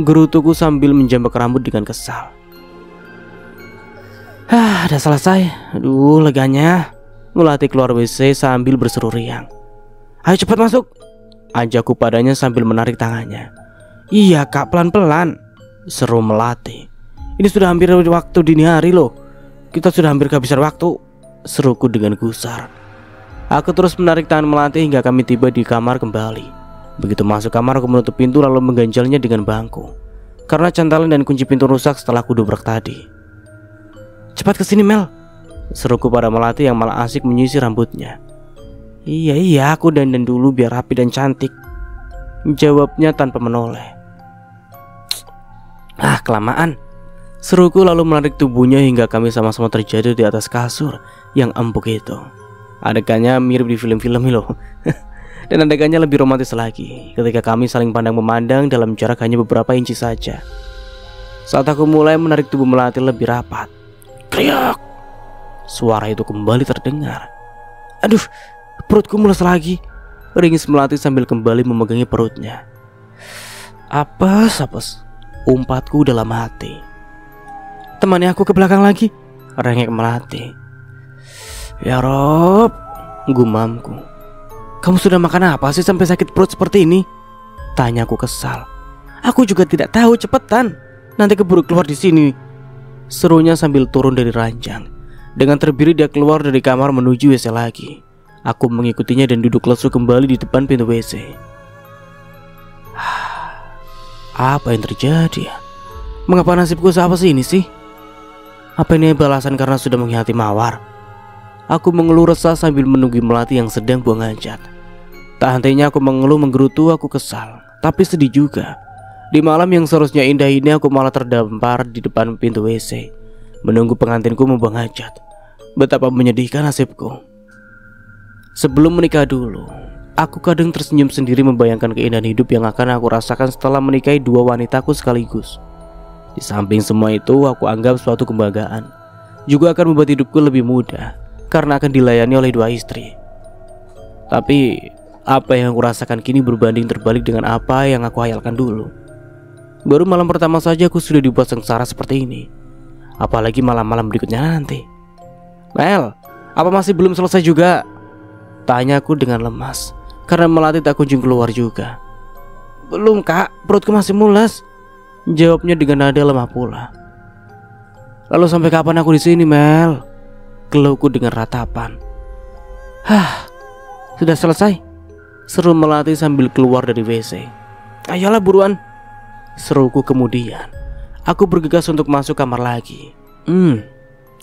Gerutuku sambil menjambak rambut dengan kesal. Udah selesai. Aduh, leganya. Melati keluar WC sambil berseru riang. Ayo cepat masuk, ajakku padanya sambil menarik tangannya. Iya kak, pelan-pelan, seru Melati. Ini sudah hampir waktu dini hari loh. Kita sudah hampir kehabisan waktu, seruku dengan gusar. Aku terus menarik tangan Melati hingga kami tiba di kamar kembali. Begitu masuk kamar aku menutup pintu lalu mengganjalnya dengan bangku. Karena cantalan dan kunci pintu rusak setelah aku dobrak tadi. Cepat kesini Mel, seruku pada Melati yang malah asik menyisir rambutnya. Iya aku dandan dulu biar rapi dan cantik, jawabnya tanpa menoleh. Kelamaan, seruku lalu menarik tubuhnya hingga kami sama-sama terjatuh di atas kasur yang empuk itu. Adegannya mirip di film-film loh. Dan adegannya lebih romantis lagi ketika kami saling pandang memandang dalam jarak hanya beberapa inci saja. Saat aku mulai menarik tubuh Melati lebih rapat, kriak, suara itu kembali terdengar. Aduh, perutku mules lagi, ringis Melati sambil kembali memegangi perutnya. Apes, umpatku dalam hati. Temani aku ke belakang lagi, rengek Melati. Ya Rob, gumamku. Kamu sudah makan apa sih sampai sakit perut seperti ini? Tanyaku kesal. Aku juga tidak tahu, cepetan, nanti keburu keluar di sini, serunya sambil turun dari ranjang. Dengan terbiri dia keluar dari kamar menuju WC lagi. Aku mengikutinya dan duduk lesu kembali di depan pintu WC. Apa yang terjadi ya? Mengapa nasibku seapa sih ini sih? Apa ini balasan karena sudah mengkhianati Mawar? Aku mengeluh resah sambil menunggu Melati yang sedang buang hajat. Tak hentinya aku mengeluh menggerutu, aku kesal, tapi sedih juga. Di malam yang seharusnya indah ini aku malah terdampar di depan pintu WC, menunggu pengantinku membuang hajat. Betapa menyedihkan nasibku. Sebelum menikah dulu, aku kadang tersenyum sendiri membayangkan keindahan hidup yang akan aku rasakan setelah menikahi dua wanitaku sekaligus. Di samping semua itu, aku anggap suatu kebanggaan. Juga akan membuat hidupku lebih mudah karena akan dilayani oleh dua istri. Tapi apa yang aku rasakan kini berbanding terbalik dengan apa yang aku hayalkan dulu. Baru malam pertama saja aku sudah dibuat sengsara seperti ini, apalagi malam-malam berikutnya nanti. Mel, apa masih belum selesai juga? Tanyaku dengan lemas, karena Melati tak kunjung keluar juga. Belum kak, perutku masih mules, jawabnya dengan nada lemah pula. Lalu sampai kapan aku di sini Mel? Keluhku dengan ratapan. Sudah selesai, seru Melati sambil keluar dari WC. Ayolah buruan, seruku kemudian. Aku bergegas untuk masuk kamar lagi.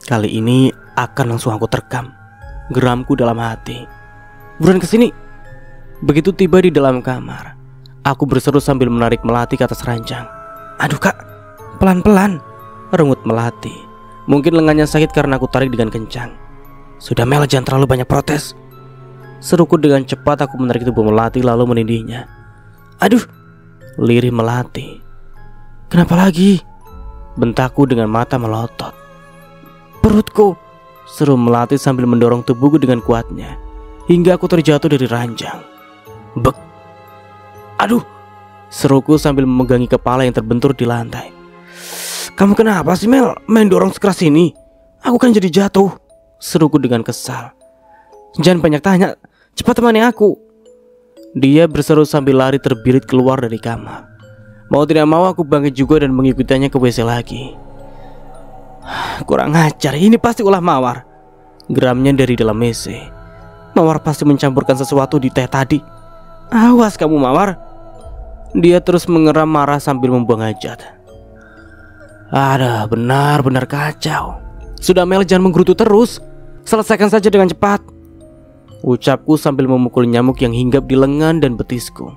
Kali ini akan langsung aku terkam, geramku dalam hati. Buruan kesini. Begitu tiba di dalam kamar, aku berseru sambil menarik Melati ke atas ranjang. Aduh kak, pelan-pelan, rengut Melati. Mungkin lengannya sakit karena aku tarik dengan kencang. Sudah Mel, jangan terlalu banyak protes, seruku dengan cepat. Aku menarik tubuh Melati lalu menindihnya. Aduh, lirih Melati. Kenapa lagi? Bentakku dengan mata melotot. Perutku, seru Melati sambil mendorong tubuhku dengan kuatnya hingga aku terjatuh dari ranjang. Bek. Aduh, seruku sambil memegangi kepala yang terbentur di lantai. Kamu kenapa sih Mel, main dorong sekeras ini? Aku kan jadi jatuh, seruku dengan kesal. Jangan banyak tanya, cepat temani aku. Dia berseru sambil lari terbirit keluar dari kamar. Mau tidak mau aku bangkit juga dan mengikutinya ke WC lagi. Kurang ajar, ini pasti ulah Mawar, geramnya dari dalam WC. Mawar pasti mencampurkan sesuatu di teh tadi. Awas kamu Mawar. Dia terus mengeram marah sambil membuang hajat. Ada benar-benar kacau. Sudah Mel, jangan menggerutu terus, selesaikan saja dengan cepat, ucapku sambil memukul nyamuk yang hinggap di lengan dan betisku,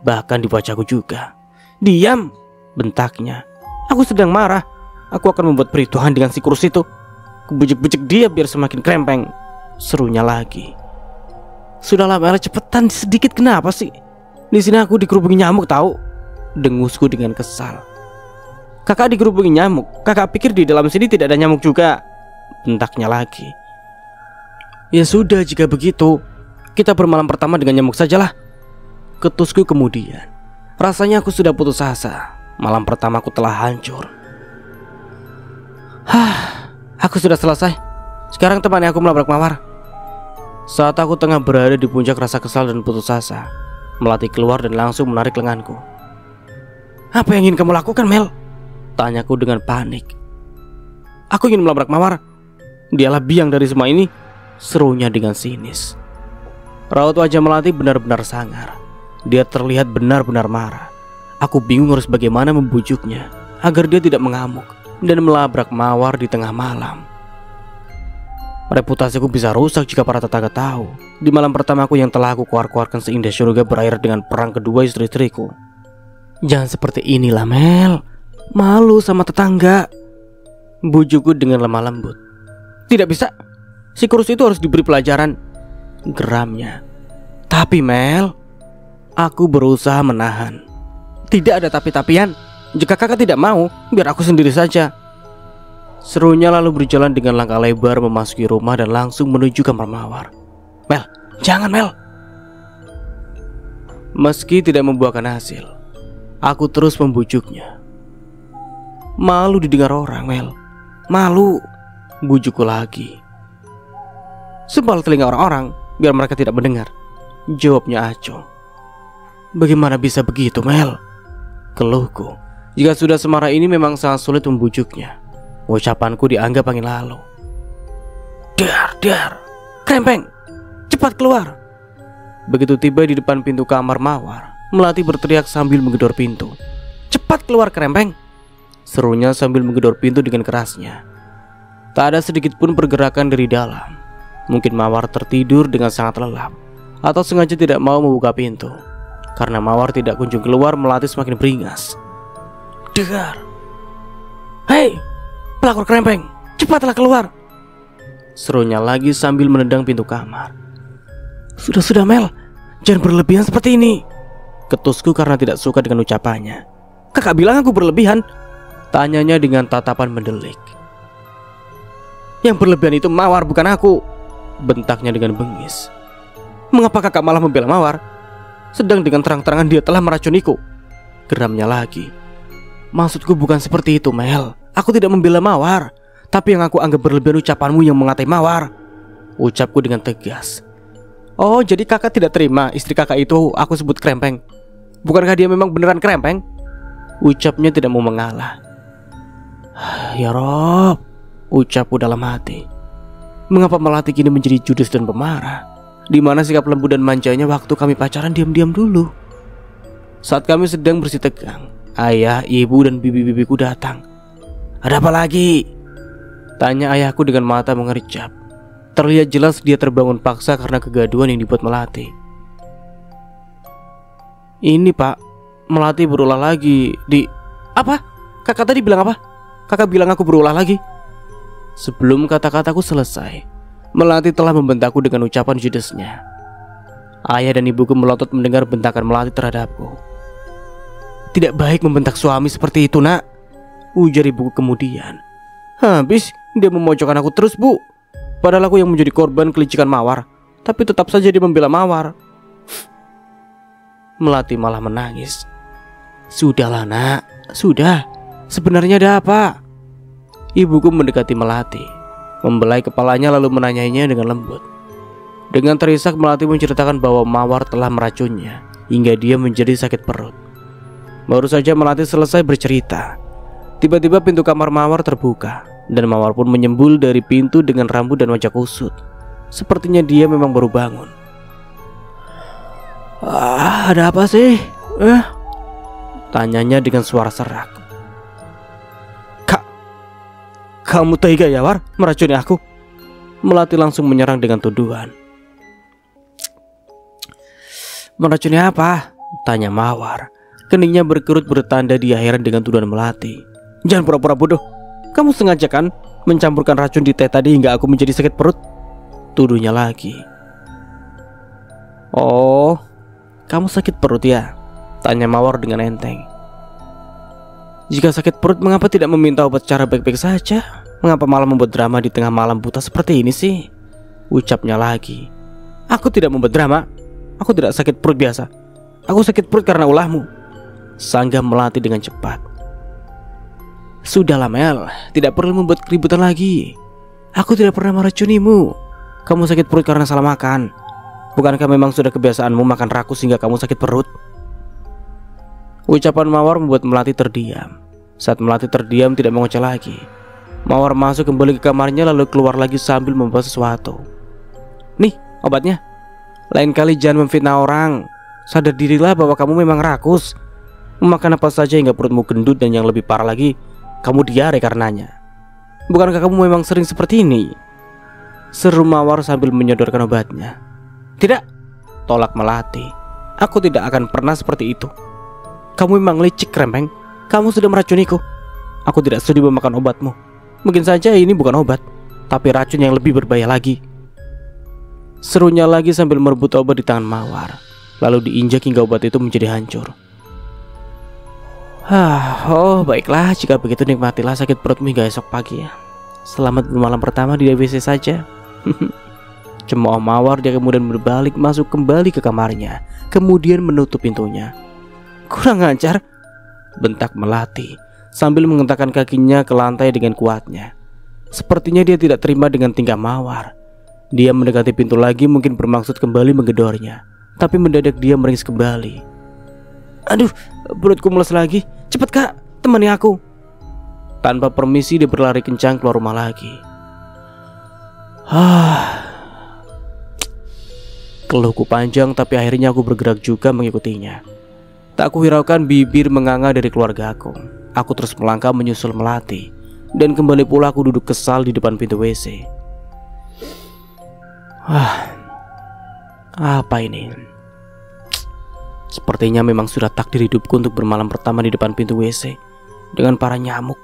bahkan di wajahku juga. Diam, bentaknya. Aku sedang marah. Aku akan membuat perhitungan dengan si kurus itu. Kubujuk-bujuk dia biar semakin krempeng, serunya lagi. Sudahlah Mel, cepetan sedikit, kenapa sih? Di sini aku dikerubungi nyamuk tahu. dengusku dengan kesal. Kakak digerubungi nyamuk. Kakak pikir di dalam sini tidak ada nyamuk juga? Bentaknya lagi. Ya sudah, jika begitu kita bermalam pertama dengan nyamuk sajalah, ketusku kemudian. Rasanya aku sudah putus asa. Malam pertamaku telah hancur. Aku sudah selesai. Sekarang temani aku melabrak mawar. Saat aku tengah berada di puncak rasa kesal dan putus asa, Melati keluar dan langsung menarik lenganku. Apa yang ingin kamu lakukan, Mel? Tanyaku dengan panik. Aku ingin melabrak mawar. Dialah biang dari semua ini, serunya dengan sinis. Raut wajah Melati benar-benar sangar. Dia terlihat benar-benar marah. Aku bingung harus bagaimana membujuknya agar dia tidak mengamuk dan melabrak mawar di tengah malam. Reputasiku bisa rusak jika para tetangga tahu di malam pertamaku yang telah aku keluar-keluarkan seindah surga berakhir dengan perang kedua istri-istriku. Jangan seperti inilah, Mel. Malu sama tetangga, bujukku dengan lemah lembut. Tidak bisa. Si kurus itu harus diberi pelajaran, geramnya. Tapi Mel, aku berusaha menahan. Tidak ada tapi-tapian. Jika kakak tidak mau, biar aku sendiri saja, serunya lalu berjalan dengan langkah lebar memasuki rumah dan langsung menuju kamar mawar. Mel, jangan Mel. Meski tidak membuahkan hasil, aku terus membujuknya. Malu didengar orang, Mel. Malu, bujukku lagi. Sebal telinga orang-orang biar mereka tidak mendengar, jawabnya Acung. Bagaimana bisa begitu, Mel? Keluhku. Jika sudah semarah ini memang sangat sulit membujuknya. Ucapanku dianggap angin lalu. Dar, krempeng, cepat keluar. Begitu tiba di depan pintu kamar mawar, Melati berteriak sambil menggedor pintu. Cepat keluar, krempeng, serunya sambil menggedor pintu dengan kerasnya. Tak ada sedikit pun pergerakan dari dalam. Mungkin mawar tertidur dengan sangat lelap, atau sengaja tidak mau membuka pintu. Karena mawar tidak kunjung keluar, Melati semakin beringas. Dengar. Hei, pelakor krempeng, cepatlah keluar, serunya lagi sambil menendang pintu kamar. Sudah Mel, jangan berlebihan seperti ini, ketusku karena tidak suka dengan ucapannya. Kakak bilang aku berlebihan, tanyanya dengan tatapan mendelik. Yang berlebihan itu mawar, bukan aku, bentaknya dengan bengis. Mengapa kakak malah membela mawar, sedang dengan terang-terangan dia telah meracuniku, geramnya lagi. Maksudku bukan seperti itu, Mel. Aku tidak membela mawar, tapi yang aku anggap berlebihan ucapanmu yang mengatai mawar, ucapku dengan tegas. Oh, jadi kakak tidak terima istri kakak itu aku sebut krempeng? Bukankah dia memang beneran krempeng? Ucapnya tidak mau mengalah. Ya Rob, ucapku dalam hati. Mengapa Melati kini menjadi judes dan pemarah? Di mana sikap lembut dan manjanya waktu kami pacaran diam-diam dulu? Saat kami sedang bersih tegang, ayah, ibu, dan bibi-bibiku datang. Ada apa lagi? Tanya ayahku dengan mata mengerjap. Terlihat jelas dia terbangun paksa karena kegaduhan yang dibuat Melati. Ini pak, Melati berulah lagi di... Apa? Kakak tadi bilang apa? Kakak bilang aku berulah lagi. Sebelum kata-kataku selesai, Melati telah membentakku dengan ucapan judesnya. Ayah dan ibuku melotot mendengar bentakan Melati terhadapku. Tidak baik membentak suami seperti itu, nak, ujar ibuku kemudian. Habis dia memojokkan aku terus, bu. Padahal aku yang menjadi korban kelicikan mawar, tapi tetap saja dia membela mawar. Melati malah menangis. Sudahlah nak, sudah. Sebenarnya ada apa? Ibuku mendekati Melati, membelai kepalanya lalu menanyainya dengan lembut. Dengan terisak Melati menceritakan bahwa mawar telah meracunnya hingga dia menjadi sakit perut. Baru saja Melati selesai bercerita, tiba-tiba pintu kamar mawar terbuka dan mawar pun menyembul dari pintu dengan rambut dan wajah kusut. Sepertinya dia memang baru bangun. Ada apa sih? Tanyanya dengan suara serak. Kamu tega ya, War, meracuni aku? Melati langsung menyerang dengan tuduhan. Meracuni apa? Tanya Mawar. Keningnya berkerut bertanda dia heran dengan tuduhan Melati. Jangan pura-pura bodoh. Kamu sengaja kan mencampurkan racun di teh tadi hingga aku menjadi sakit perut? Tuduhnya lagi. Oh, kamu sakit perut ya? Tanya Mawar dengan enteng. Jika sakit perut, mengapa tidak meminta obat secara baik-baik saja? Mengapa malah membuat drama di tengah malam buta seperti ini sih? Ucapnya lagi. Aku tidak membuat drama. Aku tidak sakit perut biasa. Aku sakit perut karena ulahmu, sanggah Melati dengan cepat. Sudahlah Mel, tidak perlu membuat keributan lagi. Aku tidak pernah meracunimu. Kamu sakit perut karena salah makan. Bukankah memang sudah kebiasaanmu makan rakus hingga kamu sakit perut? Ucapan Mawar membuat Melati terdiam. Saat Melati terdiam tidak mengoceh lagi, Mawar masuk kembali ke kamarnya lalu keluar lagi sambil membawa sesuatu. Nih obatnya. Lain kali jangan memfitnah orang. Sadar dirilah bahwa kamu memang rakus. Memakan apa saja hingga perutmu gendut, dan yang lebih parah lagi, kamu diare karenanya. Bukankah kamu memang sering seperti ini? Seru Mawar sambil menyodorkan obatnya. Tidak, tolak Melati. Aku tidak akan pernah seperti itu. Kamu memang licik Krempeng. Kamu sudah meracuniku. Aku tidak sudi memakan obatmu. Mungkin saja ini bukan obat, tapi racun yang lebih berbahaya lagi. Serunya lagi sambil merebut obat di tangan Mawar, lalu diinjak hingga obat itu menjadi hancur. Oh baiklah, jika begitu nikmatilah sakit perutmu hingga esok pagi ya. Selamat bermalam pertama di WC saja. Cemooh Mawar. Dia kemudian berbalik masuk kembali ke kamarnya, kemudian menutup pintunya. Kurang ajar, bentak Melati sambil mengentakkan kakinya ke lantai dengan kuatnya. Sepertinya dia tidak terima dengan tingkah Mawar. Dia mendekati pintu lagi, mungkin bermaksud kembali menggedornya, tapi mendadak dia meringis kembali. Aduh, perutku mules lagi. Cepat kak, temani aku. Tanpa permisi dia berlari kencang keluar rumah lagi. Keluhku panjang, tapi akhirnya aku bergerak juga mengikutinya. Tak kuhiraukan bibir menganga dari keluarga aku. Aku terus melangkah menyusul Melati, dan kembali pula aku duduk kesal di depan pintu WC. Apa ini? Sepertinya memang sudah takdir hidupku untuk bermalam pertama di depan pintu WC dengan para nyamuk.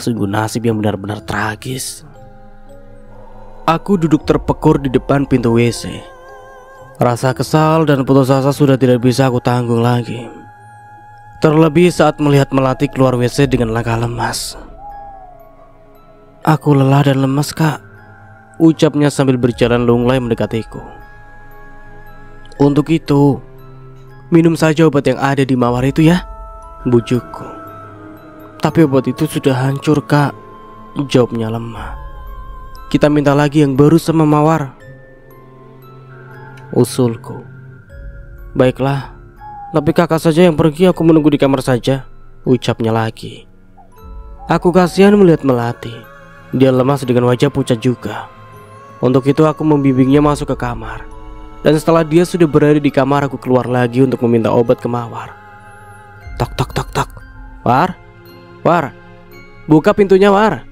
Sungguh nasib yang benar-benar tragis. Aku duduk terpekur di depan pintu WC. Rasa kesal dan putus asa sudah tidak bisa aku tanggung lagi. Terlebih saat melihat Melati keluar WC dengan langkah lemas. Aku lelah dan lemas kak, ucapnya sambil berjalan lunglai mendekatiku. Untuk itu, minum saja obat yang ada di Mawar itu ya, bujukku. Tapi obat itu sudah hancur kak, jawabnya lemah. Kita minta lagi yang baru sama Mawar, usulku. Baiklah, tapi kakak saja yang pergi, aku menunggu di kamar saja, ucapnya lagi. Aku kasihan melihat Melati. Dia lemas dengan wajah pucat juga. Untuk itu aku membimbingnya masuk ke kamar. Dan setelah dia sudah berada di kamar, aku keluar lagi untuk meminta obat ke Mawar. Tok tok tok tok. War, War, buka pintunya War.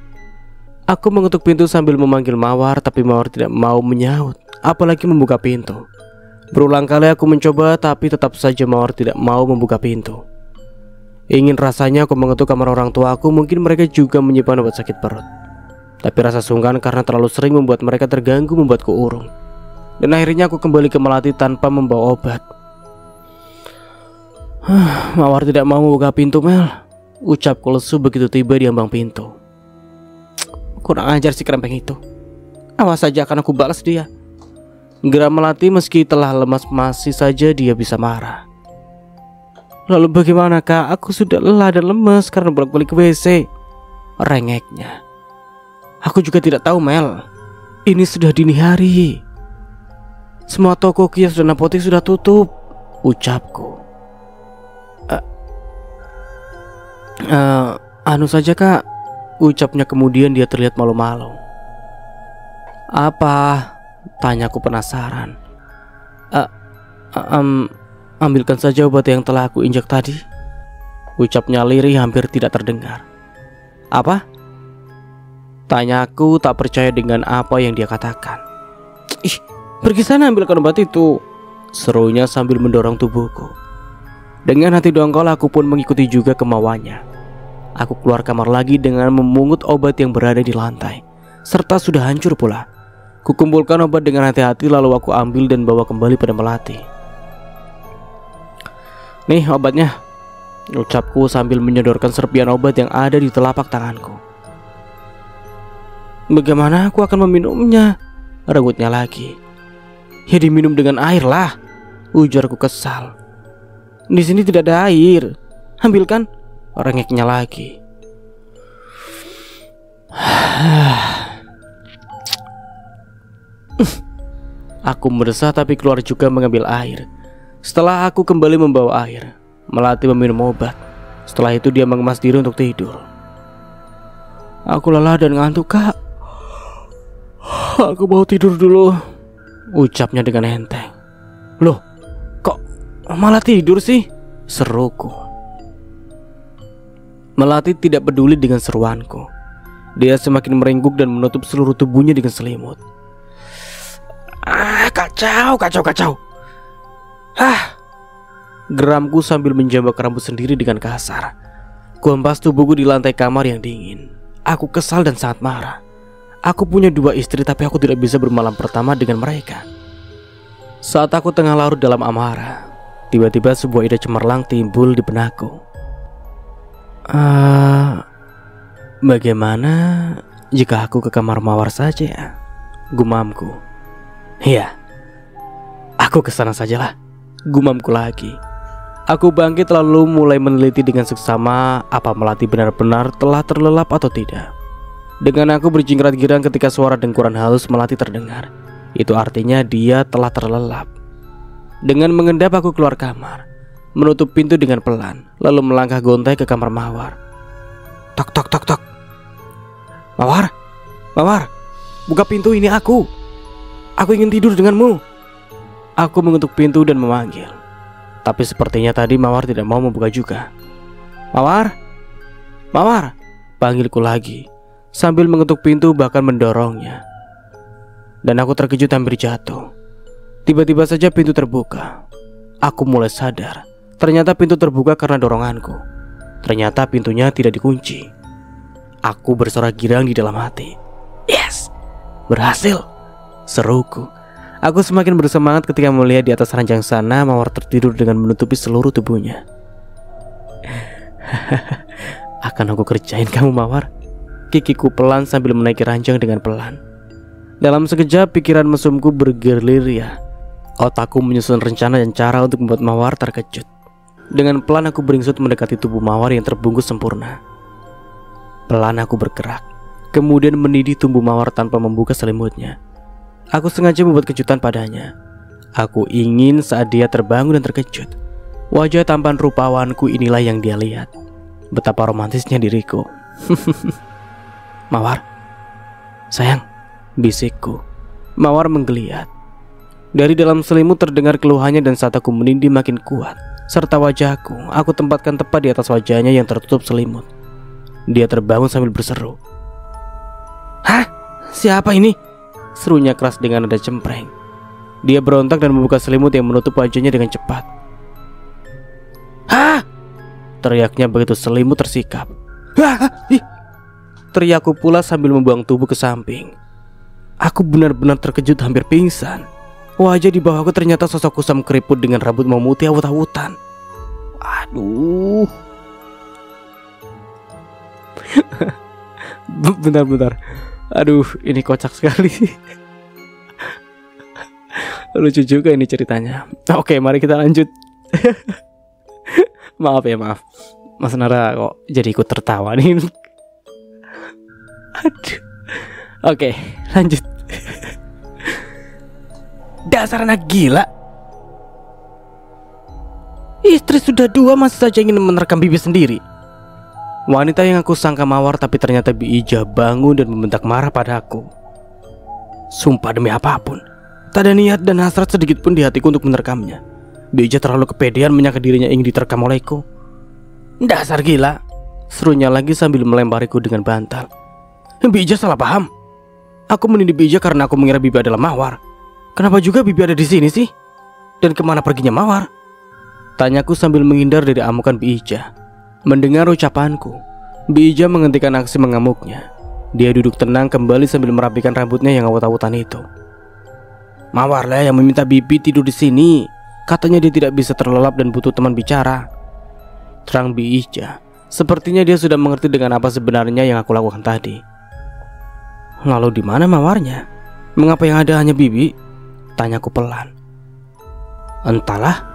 Aku mengetuk pintu sambil memanggil Mawar, tapi Mawar tidak mau menyaut, apalagi membuka pintu. Berulang kali aku mencoba, tapi tetap saja Mawar tidak mau membuka pintu. Ingin rasanya aku mengetuk kamar orang tua aku, mungkin mereka juga menyimpan obat sakit perut. Tapi rasa sungkan karena terlalu sering membuat mereka terganggu membuatku urung. Dan akhirnya aku kembali ke Melati tanpa membawa obat. Mawar tidak mau membuka pintu Mel, ucapku lesu begitu tiba di ambang pintu. Kurang ajar si Krempeng itu. Awas saja akan aku balas dia. Geram Melati meski telah lemas masih saja dia bisa marah. Lalu bagaimana kak? Aku sudah lelah dan lemas karena bolak-balik ke WC, rengeknya. Aku juga tidak tahu Mel. Ini sudah dini hari. Semua toko kios dan apotek sudah tutup, ucapku. Anu saja kak, ucapnya kemudian dia terlihat malu-malu. Apa? Tanyaku penasaran. Ambilkan saja obat yang telah aku injak tadi, ucapnya lirih hampir tidak terdengar. Apa? Tanyaku tak percaya dengan apa yang dia katakan. Ih, pergi sana ambilkan obat itu, serunya sambil mendorong tubuhku. Dengan hati dongkol aku pun mengikuti juga kemauannya. Aku keluar kamar lagi dengan memungut obat yang berada di lantai, serta sudah hancur pula. Kukumpulkan obat dengan hati-hati lalu aku ambil dan bawa kembali pada Melati. Nih obatnya, ucapku sambil menyodorkan serpian obat yang ada di telapak tanganku. Bagaimana aku akan meminumnya? Rengutnya lagi. Ya diminum dengan air lah, ujarku kesal. Di sini tidak ada air. Ambilkan, rengeknya lagi. Aku mendesah tapi keluar juga mengambil air. Setelah aku kembali membawa air, Melati meminum obat. Setelah itu dia mengemas diri untuk tidur. Aku lelah dan ngantuk, Kak. Aku mau tidur dulu, ucapnya dengan enteng. Loh, kok malah tidur sih? Seruku. Melati tidak peduli dengan seruanku. Dia semakin merengguk dan menutup seluruh tubuhnya dengan selimut. Kacau. Geramku sambil menjambak rambut sendiri dengan kasar. Kuhempas tubuhku di lantai kamar yang dingin. Aku kesal dan sangat marah. Aku punya 2 istri tapi aku tidak bisa bermalam pertama dengan mereka. Saat aku tengah larut dalam amarah, tiba-tiba sebuah ide cemerlang timbul di benakku. Bagaimana jika aku ke kamar Mawar saja? Gumamku. Iya, aku kesana sajalah, gumamku lagi. Aku bangkit lalu mulai meneliti dengan seksama apa Melati benar-benar telah terlelap atau tidak. Dengan aku berjingkrat girang ketika suara dengkuran halus Melati terdengar. Itu artinya dia telah terlelap. Dengan mengendap aku keluar kamar, menutup pintu dengan pelan, lalu melangkah gontai ke kamar Mawar. Tok tok tok tok. Mawar, buka pintu, ini aku. Aku ingin tidur denganmu. Aku mengetuk pintu dan memanggil. Tapi sepertinya tadi Mawar tidak mau membuka juga. Mawar, panggilku lagi sambil mengetuk pintu bahkan mendorongnya. Dan aku terkejut hampir jatuh. Tiba-tiba saja pintu terbuka. Aku mulai sadar. Ternyata pintu terbuka karena doronganku. Ternyata pintunya tidak dikunci. Aku bersorak girang di dalam hati. Yes, berhasil, seruku. Aku semakin bersemangat ketika melihat di atas ranjang sana Mawar tertidur dengan menutupi seluruh tubuhnya. Akan aku kerjain kamu, Mawar, kikiku pelan sambil menaiki ranjang dengan pelan. Dalam sekejap pikiran mesumku bergerilya. Otakku menyusun rencana dan cara untuk membuat Mawar terkejut. Dengan pelan aku beringsut mendekati tubuh Mawar yang terbungkus sempurna. Pelan aku bergerak, kemudian mendidih tubuh Mawar tanpa membuka selimutnya. Aku sengaja membuat kejutan padanya. Aku ingin saat dia terbangun dan terkejut, wajah tampan rupawanku inilah yang dia lihat. Betapa romantisnya diriku. Mawar, sayang, bisikku. Mawar menggeliat. Dari dalam selimut terdengar keluhannya dan saat aku menindih makin kuat. Serta wajahku, aku tempatkan tepat di atas wajahnya yang tertutup selimut. Dia terbangun sambil berseru. Hah? Siapa ini? Serunya keras dengan nada cempreng. Dia berontak dan membuka selimut yang menutup wajahnya dengan cepat. Hah? Teriaknya begitu selimut tersikap. Hah? Teriakku pula sambil membuang tubuh ke samping. Aku benar-benar terkejut hampir pingsan. Wajah di bawahku ternyata sosok kusam keriput dengan rambut memutih awut-awutan. Aduh. Bentar. Aduh, ini kocak sekali. Lucu juga ini ceritanya. Oke, mari kita lanjut. Maaf. Mas Nara kok jadi ikut tertawa nih. Aduh. Oke, lanjut. Dasar anak gila. Istri sudah 2 masih saja ingin menerkam bibi sendiri. Wanita yang aku sangka Mawar tapi ternyata Bi Ijah bangun dan membentak marah padaku. Sumpah demi apapun, tak ada niat dan hasrat sedikit pun di hatiku untuk menerkamnya. Bi Ijah terlalu kepedean menyangka dirinya ingin diterkam olehku. Dasar gila, serunya lagi sambil melempariku dengan bantal. Bi Ijah salah paham. Aku menindih Bi Ijah karena aku mengira Bibi adalah Mawar. Kenapa juga Bibi ada di sini sih? Dan kemana perginya Mawar? Tanyaku sambil menghindar dari amukan Bi Ijah. Mendengar ucapanku, Bi Ijah menghentikan aksi mengamuknya. Dia duduk tenang kembali sambil merapikan rambutnya yang awut-awutan itu. Mawar lah yang meminta Bibi tidur di sini. Katanya dia tidak bisa terlelap dan butuh teman bicara. Terang Bi Ija. Sepertinya dia sudah mengerti dengan apa sebenarnya yang aku lakukan tadi. Lalu di mana mawarnya? Mengapa yang ada hanya Bibi? Tanyaku pelan. Entahlah.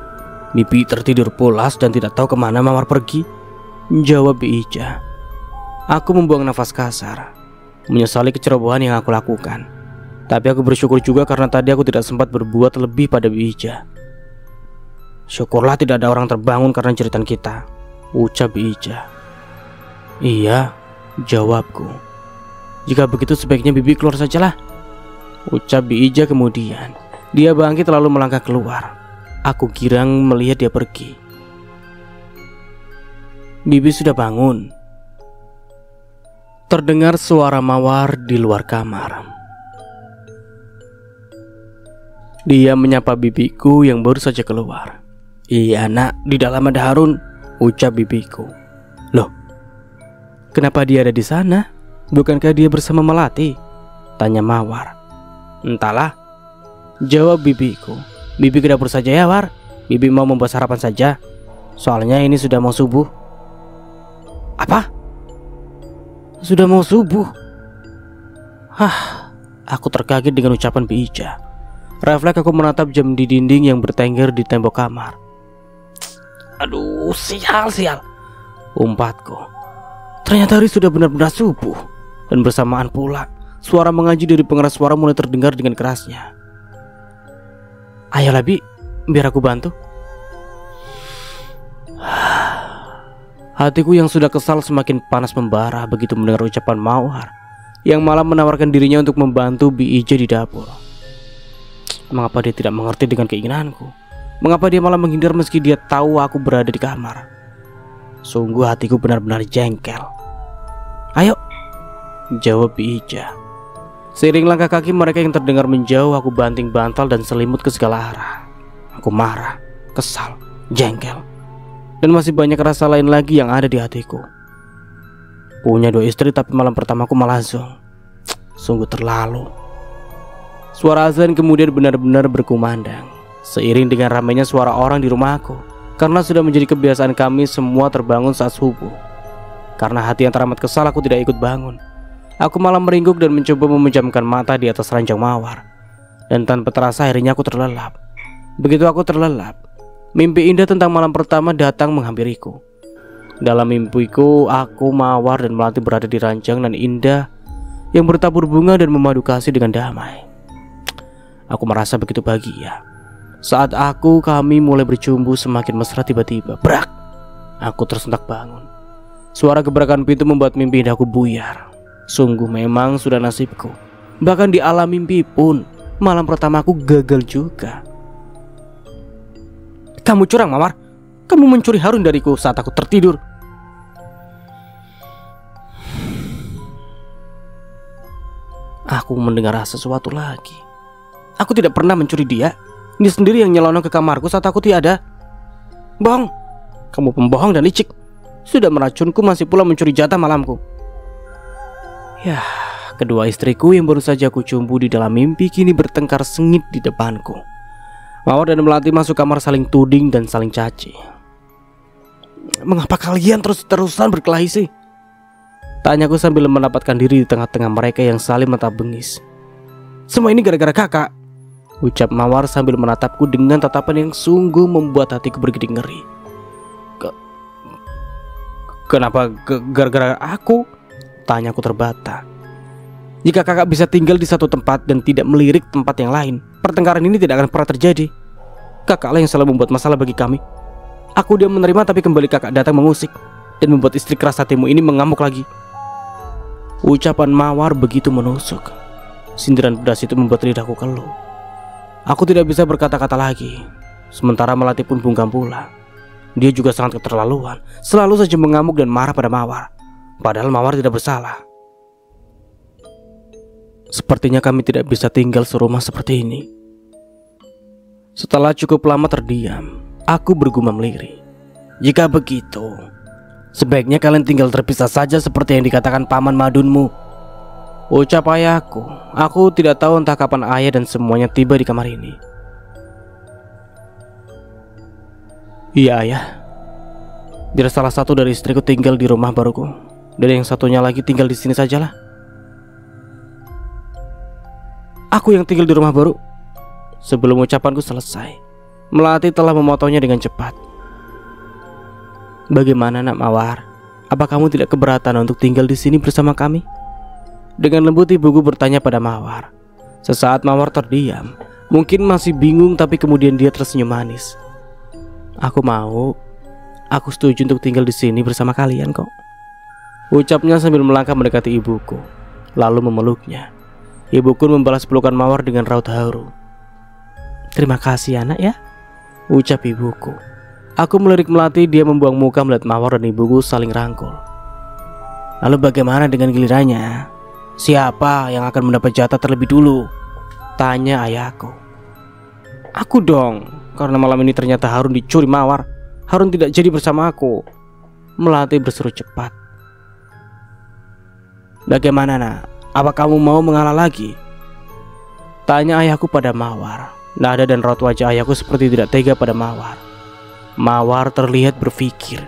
Bibi tertidur pulas dan tidak tahu kemana mawar pergi, jawab Bi Ija. Aku membuang nafas kasar, menyesali kecerobohan yang aku lakukan. Tapi aku bersyukur juga karena tadi aku tidak sempat berbuat lebih pada Bi Ija. Syukurlah tidak ada orang terbangun karena jeritan kita, ucap Bi Ija. Iya, jawabku. Jika begitu sebaiknya Bibi keluar sajalah, ucap Bi Ija kemudian. Dia bangkit lalu melangkah keluar. Aku girang melihat dia pergi. Bibi sudah bangun. Terdengar suara mawar di luar kamar. Dia menyapa bibiku yang baru saja keluar. Iya nak, di dalam ada Harun, ucap bibiku. Loh, kenapa dia ada di sana? Bukankah dia bersama Melati? Tanya Mawar. Entahlah, jawab bibiku. Bibi ke dapur saja ya War. Bibi mau membuat sarapan saja. Soalnya ini sudah mau subuh. Apa? Sudah mau subuh? Hah, aku terkaget dengan ucapan Bi Ija. Refleks aku menatap jam di dinding yang bertengger di tembok kamar. Aduh, sial, umpatku. Ternyata hari sudah benar-benar subuh. Dan bersamaan pula, suara mengaji dari pengeras suara mulai terdengar dengan kerasnya. Ayolah Bi, biar aku bantu. Hatiku yang sudah kesal semakin panas membara begitu mendengar ucapan Mawar yang malah menawarkan dirinya untuk membantu Bi Ija di dapur. Mengapa dia tidak mengerti dengan keinginanku? Mengapa dia malah menghindar meski dia tahu aku berada di kamar? Sungguh hatiku benar-benar jengkel. Ayo, jawab Bi Ija. Seiring langkah kaki mereka yang terdengar menjauh, aku banting bantal dan selimut ke segala arah. Aku marah, kesal, jengkel, dan masih banyak rasa lain lagi yang ada di hatiku. Punya 2 istri tapi malam pertamaku malah zong. Sungguh terlalu. Suara azan kemudian benar-benar berkumandang, seiring dengan ramainya suara orang di rumahku. Karena sudah menjadi kebiasaan kami semua terbangun saat subuh. Karena hati yang teramat kesal, aku tidak ikut bangun. Aku malah meringkuk dan mencoba memejamkan mata di atas ranjang Mawar. Dan tanpa terasa akhirnya aku terlelap. Begitu aku terlelap, mimpi indah tentang malam pertama datang menghampiriku. Dalam mimpiku, aku, Mawar, dan Melati berada di ranjang nan indah yang bertabur bunga dan memadu kasih dengan damai. Aku merasa begitu bahagia. Saat kami mulai bercumbu semakin mesra, tiba-tiba brak, aku tersentak bangun. Suara gebrakan pintu membuat mimpi indahku buyar. Sungguh memang sudah nasibku. Bahkan di alam mimpi pun malam pertamaku gagal juga. Kamu curang Mawar. Kamu mencuri Harun dariku saat aku tertidur. Aku mendengar sesuatu lagi. Aku tidak pernah mencuri dia. Dia sendiri yang nyelonong ke kamarku saat aku tiada. Bohong. Kamu pembohong dan licik. Sudah meracunku, masih pula mencuri jatah malamku. Ya, kedua istriku yang baru saja aku cumbu di dalam mimpi kini bertengkar sengit di depanku. Mawar dan Melati masuk kamar saling tuding dan saling caci. Mengapa kalian terus-terusan berkelahi sih? Tanyaku sambil mendapatkan diri di tengah-tengah mereka yang saling mata bengis. Semua ini gara-gara kakak, ucap Mawar sambil menatapku dengan tatapan yang sungguh membuat hatiku bergidik ngeri. Kenapa gara-gara aku? Tanyaku terbata. Jika kakak bisa tinggal di satu tempat dan tidak melirik tempat yang lain, pertengkaran ini tidak akan pernah terjadi. Kakaklah yang selalu membuat masalah bagi kami. Aku dia menerima, tapi kembali kakak datang mengusik dan membuat istri keras hatimu ini mengamuk lagi. Ucapan Mawar begitu menusuk. Sindiran pedas itu membuat lidahku keluh. Aku tidak bisa berkata-kata lagi. Sementara Melati pun bungkam pula. Dia juga sangat keterlaluan, selalu saja mengamuk dan marah pada Mawar. Padahal Mawar tidak bersalah. Sepertinya kami tidak bisa tinggal serumah seperti ini. Setelah cukup lama terdiam, aku bergumam lirih. Jika begitu, sebaiknya kalian tinggal terpisah saja seperti yang dikatakan paman madunmu, ucap ayahku. Aku tidak tahu entah kapan ayah dan semuanya tiba di kamar ini. Iya ayah. Biar salah satu dari istriku tinggal di rumah baruku, dan yang satunya lagi tinggal di sini sajalah. Aku yang tinggal di rumah baru. Sebelum ucapanku selesai, Melati telah memotongnya dengan cepat. Bagaimana nak Mawar? Apa kamu tidak keberatan untuk tinggal di sini bersama kami? Dengan lembut ibuku bertanya pada Mawar. Sesaat Mawar terdiam, mungkin masih bingung, tapi kemudian dia tersenyum manis. Aku mau. Aku setuju untuk tinggal di sini bersama kalian kok, ucapnya sambil melangkah mendekati ibuku, lalu memeluknya. Ibuku membalas pelukan Mawar dengan raut haru. Terima kasih anak ya, ucap ibuku. Aku melirik Melati, dia membuang muka melihat Mawar dan ibuku saling rangkul. Lalu bagaimana dengan gilirannya? Siapa yang akan mendapat jatah terlebih dulu? Tanya ayahku. Aku dong, karena malam ini ternyata Harun dicuri Mawar. Harun tidak jadi bersama aku. Melati berseru cepat. Bagaimana nak? Apa kamu mau mengalah lagi? Tanya ayahku pada Mawar. Nada dan raut wajah ayahku seperti tidak tega pada Mawar. Mawar terlihat berpikir.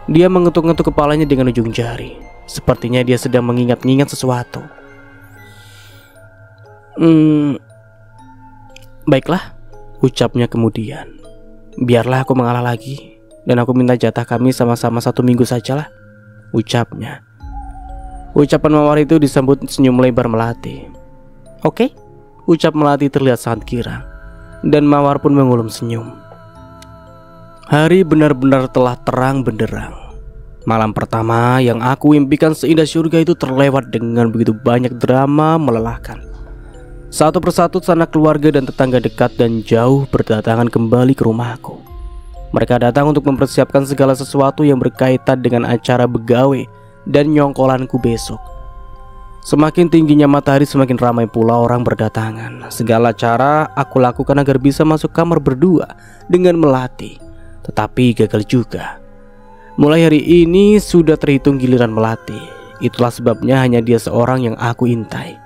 Dia mengetuk-ngetuk kepalanya dengan ujung jari. Sepertinya dia sedang mengingat-ingat sesuatu. Baiklah, ucapnya kemudian. Biarlah aku mengalah lagi, dan aku minta jatah kami sama-sama 1 minggu sajalah, ucapnya. Ucapan Mawar itu disambut senyum lebar Melati. Oke, ucap Melati terlihat sangat girang, dan Mawar pun mengulum senyum. Hari benar-benar telah terang benderang. Malam pertama yang aku impikan seindah surga itu terlewat dengan begitu banyak drama melelahkan. Satu persatu sanak keluarga dan tetangga dekat dan jauh berdatangan kembali ke rumahku. Mereka datang untuk mempersiapkan segala sesuatu yang berkaitan dengan acara begawe dan nyongkolanku besok. Semakin tingginya matahari, semakin ramai pula orang berdatangan. Segala cara aku lakukan agar bisa masuk kamar berdua dengan Melati, tetapi gagal juga. Mulai hari ini sudah terhitung giliran Melati. Itulah sebabnya hanya dia seorang yang aku intai.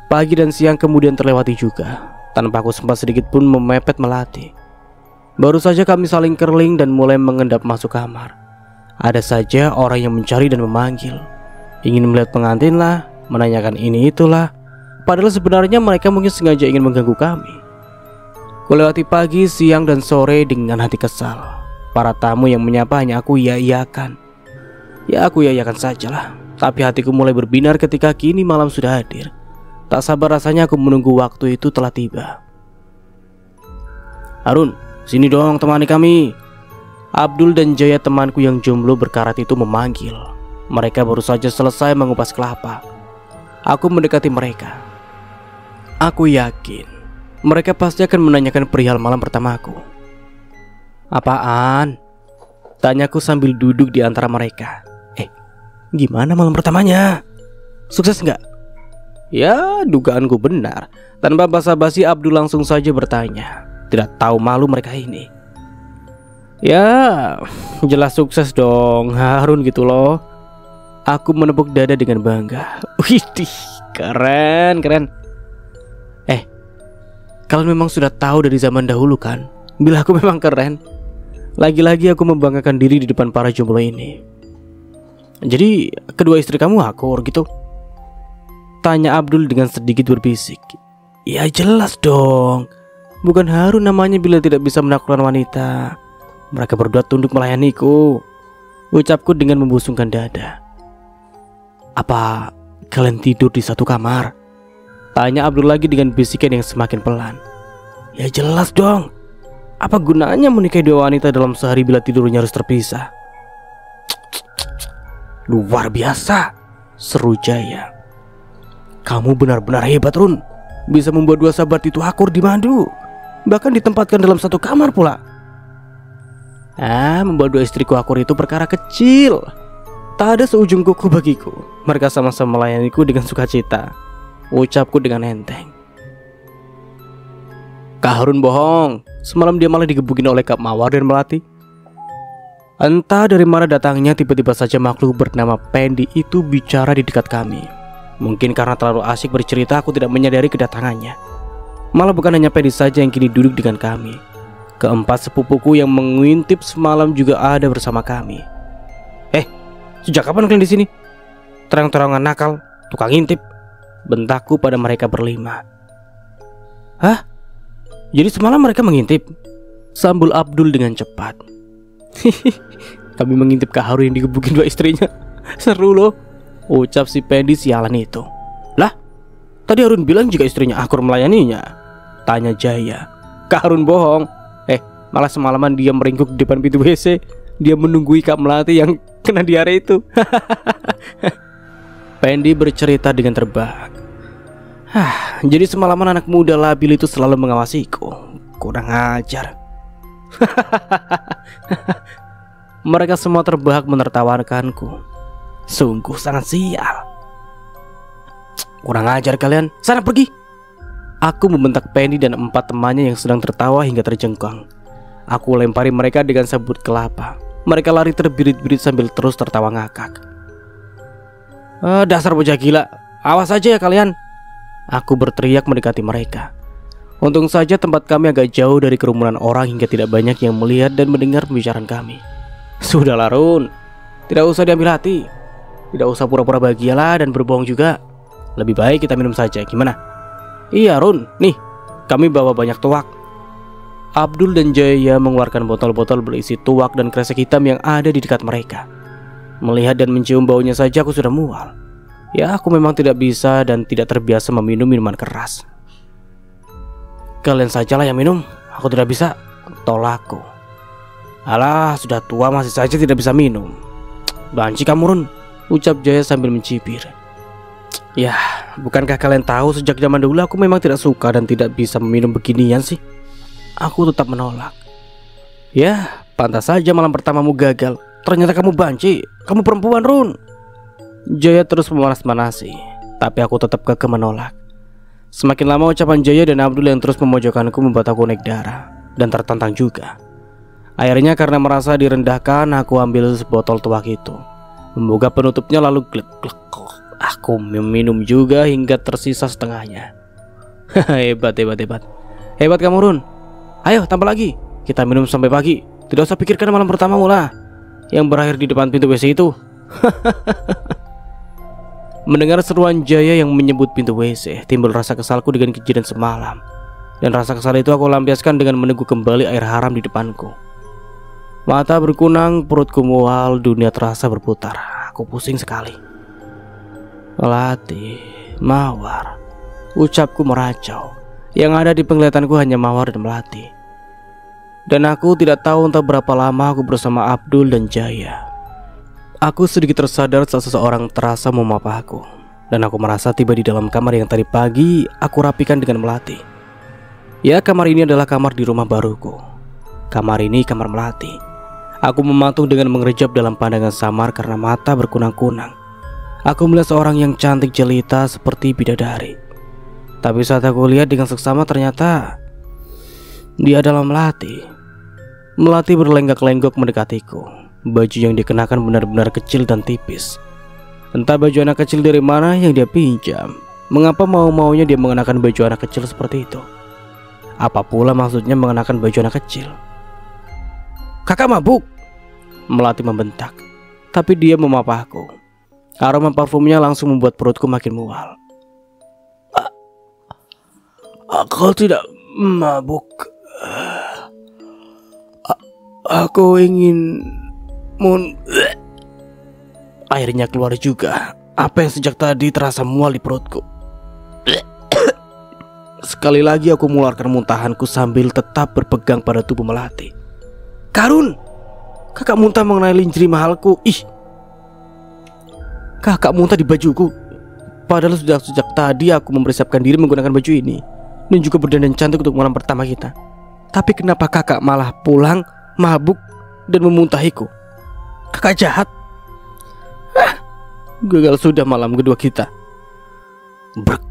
Pagi dan siang kemudian terlewati juga, tanpa aku sempat sedikit pun memepet Melati. Baru saja kami saling kerling dan mulai mengendap masuk kamar. Ada saja orang yang mencari dan memanggil. Ingin melihat pengantin lah, menanyakan ini itulah. Padahal sebenarnya mereka mungkin sengaja ingin mengganggu kami. Kulewati pagi, siang, dan sore dengan hati kesal. Para tamu yang menyapa hanya aku iya-iyakan. Ya aku iya-iyakan sajalah. Tapi hatiku mulai berbinar ketika kini malam sudah hadir. Tak sabar rasanya aku menunggu waktu itu telah tiba. Harun, sini dong temani kami. Abdul dan Jaya temanku yang jomblo berkarat itu memanggil. Mereka baru saja selesai mengupas kelapa. Aku mendekati mereka. Aku yakin mereka pasti akan menanyakan perihal malam pertamaku. Apaan? Tanyaku sambil duduk di antara mereka. Gimana malam pertamanya? Sukses nggak? Ya, dugaanku benar. Tanpa basa-basi Abdul langsung saja bertanya. Tidak tahu malu mereka ini. Ya, jelas sukses dong, Harun gitu loh. Aku menepuk dada dengan bangga. Widih, keren. Kalian memang sudah tahu dari zaman dahulu kan, bila aku memang keren. Lagi-lagi aku membanggakan diri di depan para jomblo ini. Jadi, kedua istri kamu akur gitu? Tanya Abdul dengan sedikit berbisik. Ya jelas dong. Bukan Harun namanya bila tidak bisa menaklukkan wanita. Mereka berdua tunduk melayaniku, ucapku dengan membusungkan dada. Apa kalian tidur di satu kamar? Tanya Abdul lagi dengan bisikan yang semakin pelan. Ya jelas dong. Apa gunanya menikahi dua wanita dalam sehari bila tidurnya harus terpisah? Luar biasa, seru Jaya. Kamu benar-benar hebat, Run. Bisa membuat dua sahabat itu akur di madu, bahkan ditempatkan dalam satu kamar pula. Membuat dua istriku akur itu perkara kecil. Tak ada seujung kuku bagiku. Mereka sama-sama melayaniku dengan sukacita, ucapku dengan enteng. Kak Harun bohong. Semalam dia malah digebukin oleh Kak Mawar dan Melati. Entah dari mana datangnya, tiba-tiba saja makhluk bernama Pendi itu bicara di dekat kami. Mungkin karena terlalu asyik bercerita, aku tidak menyadari kedatangannya. Malah bukan hanya Pendi saja yang kini duduk dengan kami. Keempat sepupuku yang mengintip semalam juga ada bersama kami. Sejak kapan kalian di sini? Terang-terangan nakal, tukang ngintip, bentakku pada mereka berlima. Hah? Jadi semalam mereka mengintip? Sambul Abdul dengan cepat. Kami mengintip Kak Harun yang digebukin dua istrinya. Seru loh, ucap si Pendi sialan itu. Lah, tadi Harun bilang jika istrinya akur melayaninya, tanya Jaya. Kak Harun bohong. Malah semalaman dia meringkuk di depan pintu WC. Dia menunggui Kak Melati yang kena diare itu. Pendi bercerita dengan terbahak. Jadi semalaman anak muda labil itu selalu mengawasiku. Kurang ajar. Mereka semua terbahak menertawakanku. Sungguh sangat sial. Kurang ajar kalian, sana pergi. Aku membentak Pendi dan 4 temannya yang sedang tertawa hingga terjengkang. Aku lempari mereka dengan sabut kelapa. Mereka lari terbirit-birit sambil terus tertawa ngakak. Dasar bocah gila, awas aja ya kalian. Aku berteriak mendekati mereka. Untung saja tempat kami agak jauh dari kerumunan orang hingga tidak banyak yang melihat dan mendengar pembicaraan kami. Sudahlah Run, tidak usah diambil hati. Tidak usah pura-pura bahagialah dan berbohong juga. Lebih baik kita minum saja, gimana? Iya Run, nih kami bawa banyak tuak. Abdul dan Jaya mengeluarkan botol-botol berisi tuak dan kresek hitam yang ada di dekat mereka. Melihat dan mencium baunya saja aku sudah mual. Ya, aku memang tidak bisa dan tidak terbiasa meminum minuman keras. Kalian sajalah yang minum, aku tidak bisa, tolakku. Alah, sudah tua masih saja tidak bisa minum. Banci kamu Run, ucap Jaya sambil mencibir. Ya, bukankah kalian tahu sejak zaman dulu aku memang tidak suka dan tidak bisa meminum beginian sih? Aku tetap menolak. Ya, pantas saja malam pertamamu gagal. Ternyata kamu banci, kamu perempuan Run. Jaya terus memanas-manasi, tapi aku tetap kekeh menolak. Semakin lama ucapan Jaya dan Abdul yang terus memojokkanku membuat aku naik darah dan tertantang juga. Akhirnya karena merasa direndahkan, aku ambil sebotol tuak itu, membuka penutupnya lalu glek-glek. Aku meminum juga hingga tersisa setengahnya. Hebat kamu Run. Ayo tambah lagi, kita minum sampai pagi. Tidak usah pikirkan malam pertama mula yang berakhir di depan pintu WC itu. Mendengar seruan Jaya yang menyebut pintu WC, timbul rasa kesalku dengan kejadian semalam. Dan rasa kesal itu aku lampiaskan dengan meneguk kembali air haram di depanku. Mata berkunang, perutku mual, dunia terasa berputar. Aku pusing sekali. Melati, mawar, ucapku meracau. Yang ada di penglihatanku hanya mawar dan melati. Dan aku tidak tahu entah berapa lama aku bersama Abdul dan Jaya. Aku sedikit tersadar saat seseorang terasa memapah aku. Dan aku merasa tiba di dalam kamar yang tadi pagi aku rapikan dengan melati. Ya, kamar ini adalah kamar di rumah baruku. Kamar ini kamar melati. Aku mematung dengan mengerjap dalam pandangan samar karena mata berkunang-kunang. Aku melihat seorang yang cantik jelita seperti bidadari. Tapi saat aku lihat dengan seksama ternyata dia adalah Melati. Melati berlenggak-lenggok mendekatiku. Baju yang dikenakan benar-benar kecil dan tipis. Entah baju anak kecil dari mana yang dia pinjam. Mengapa mau-maunya dia mengenakan baju anak kecil seperti itu? Apa pula maksudnya mengenakan baju anak kecil? Kakak mabuk, Melati membentak. Tapi dia memapahku. Aroma parfumnya langsung membuat perutku makin mual. Aku tidak mabuk. Aku ingin Airnya keluar juga. Apa yang sejak tadi terasa mual di perutku. Sekali lagi aku mengeluarkan muntahanku sambil tetap berpegang pada tubuh Melati. Karun, kakak muntah mengenai lingerie mahalku. Ih, kakak muntah di bajuku. Padahal sudah sejak tadi aku mempersiapkan diri menggunakan baju ini dan juga berdandan cantik untuk malam pertama kita. Tapi kenapa kakak malah pulang mabuk dan memuntahiku? Kakak jahat. Gagal sudah malam kedua kita. Brek.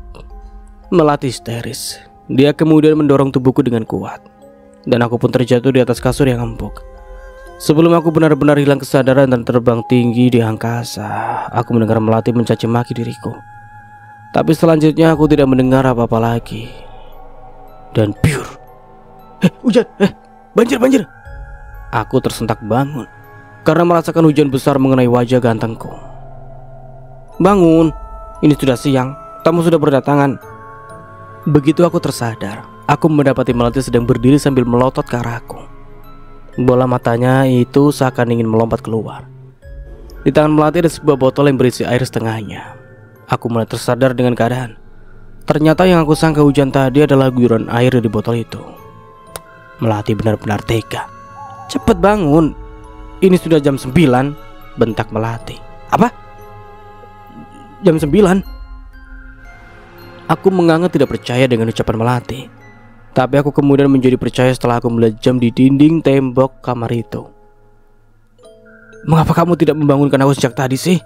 Melati histeris. Dia kemudian mendorong tubuhku dengan kuat. Dan aku pun terjatuh di atas kasur yang empuk. Sebelum aku benar-benar hilang kesadaran dan terbang tinggi di angkasa, aku mendengar Melati mencaci maki diriku. Tapi selanjutnya aku tidak mendengar apa-apa lagi. Dan pure. Hujan. banjir, banjir. Aku tersentak bangun karena merasakan hujan besar mengenai wajah gantengku. Bangun, ini sudah siang, tamu sudah berdatangan. Begitu aku tersadar, aku mendapati Melati sedang berdiri sambil melotot ke arahku. Bola matanya itu seakan ingin melompat keluar. Di tangan Melati ada sebuah botol yang berisi air setengahnya. Aku mulai tersadar dengan keadaan. Ternyata yang aku sangka hujan tadi adalah guyuran air di botol itu. Melati benar-benar tega. Cepat bangun, ini sudah jam 9, bentak Melati. Apa? Jam 9? Aku menganga tidak percaya dengan ucapan Melati. Tapi aku kemudian menjadi percaya setelah aku melihat jam di dinding tembok kamar itu. Mengapa kamu tidak membangunkan aku sejak tadi sih?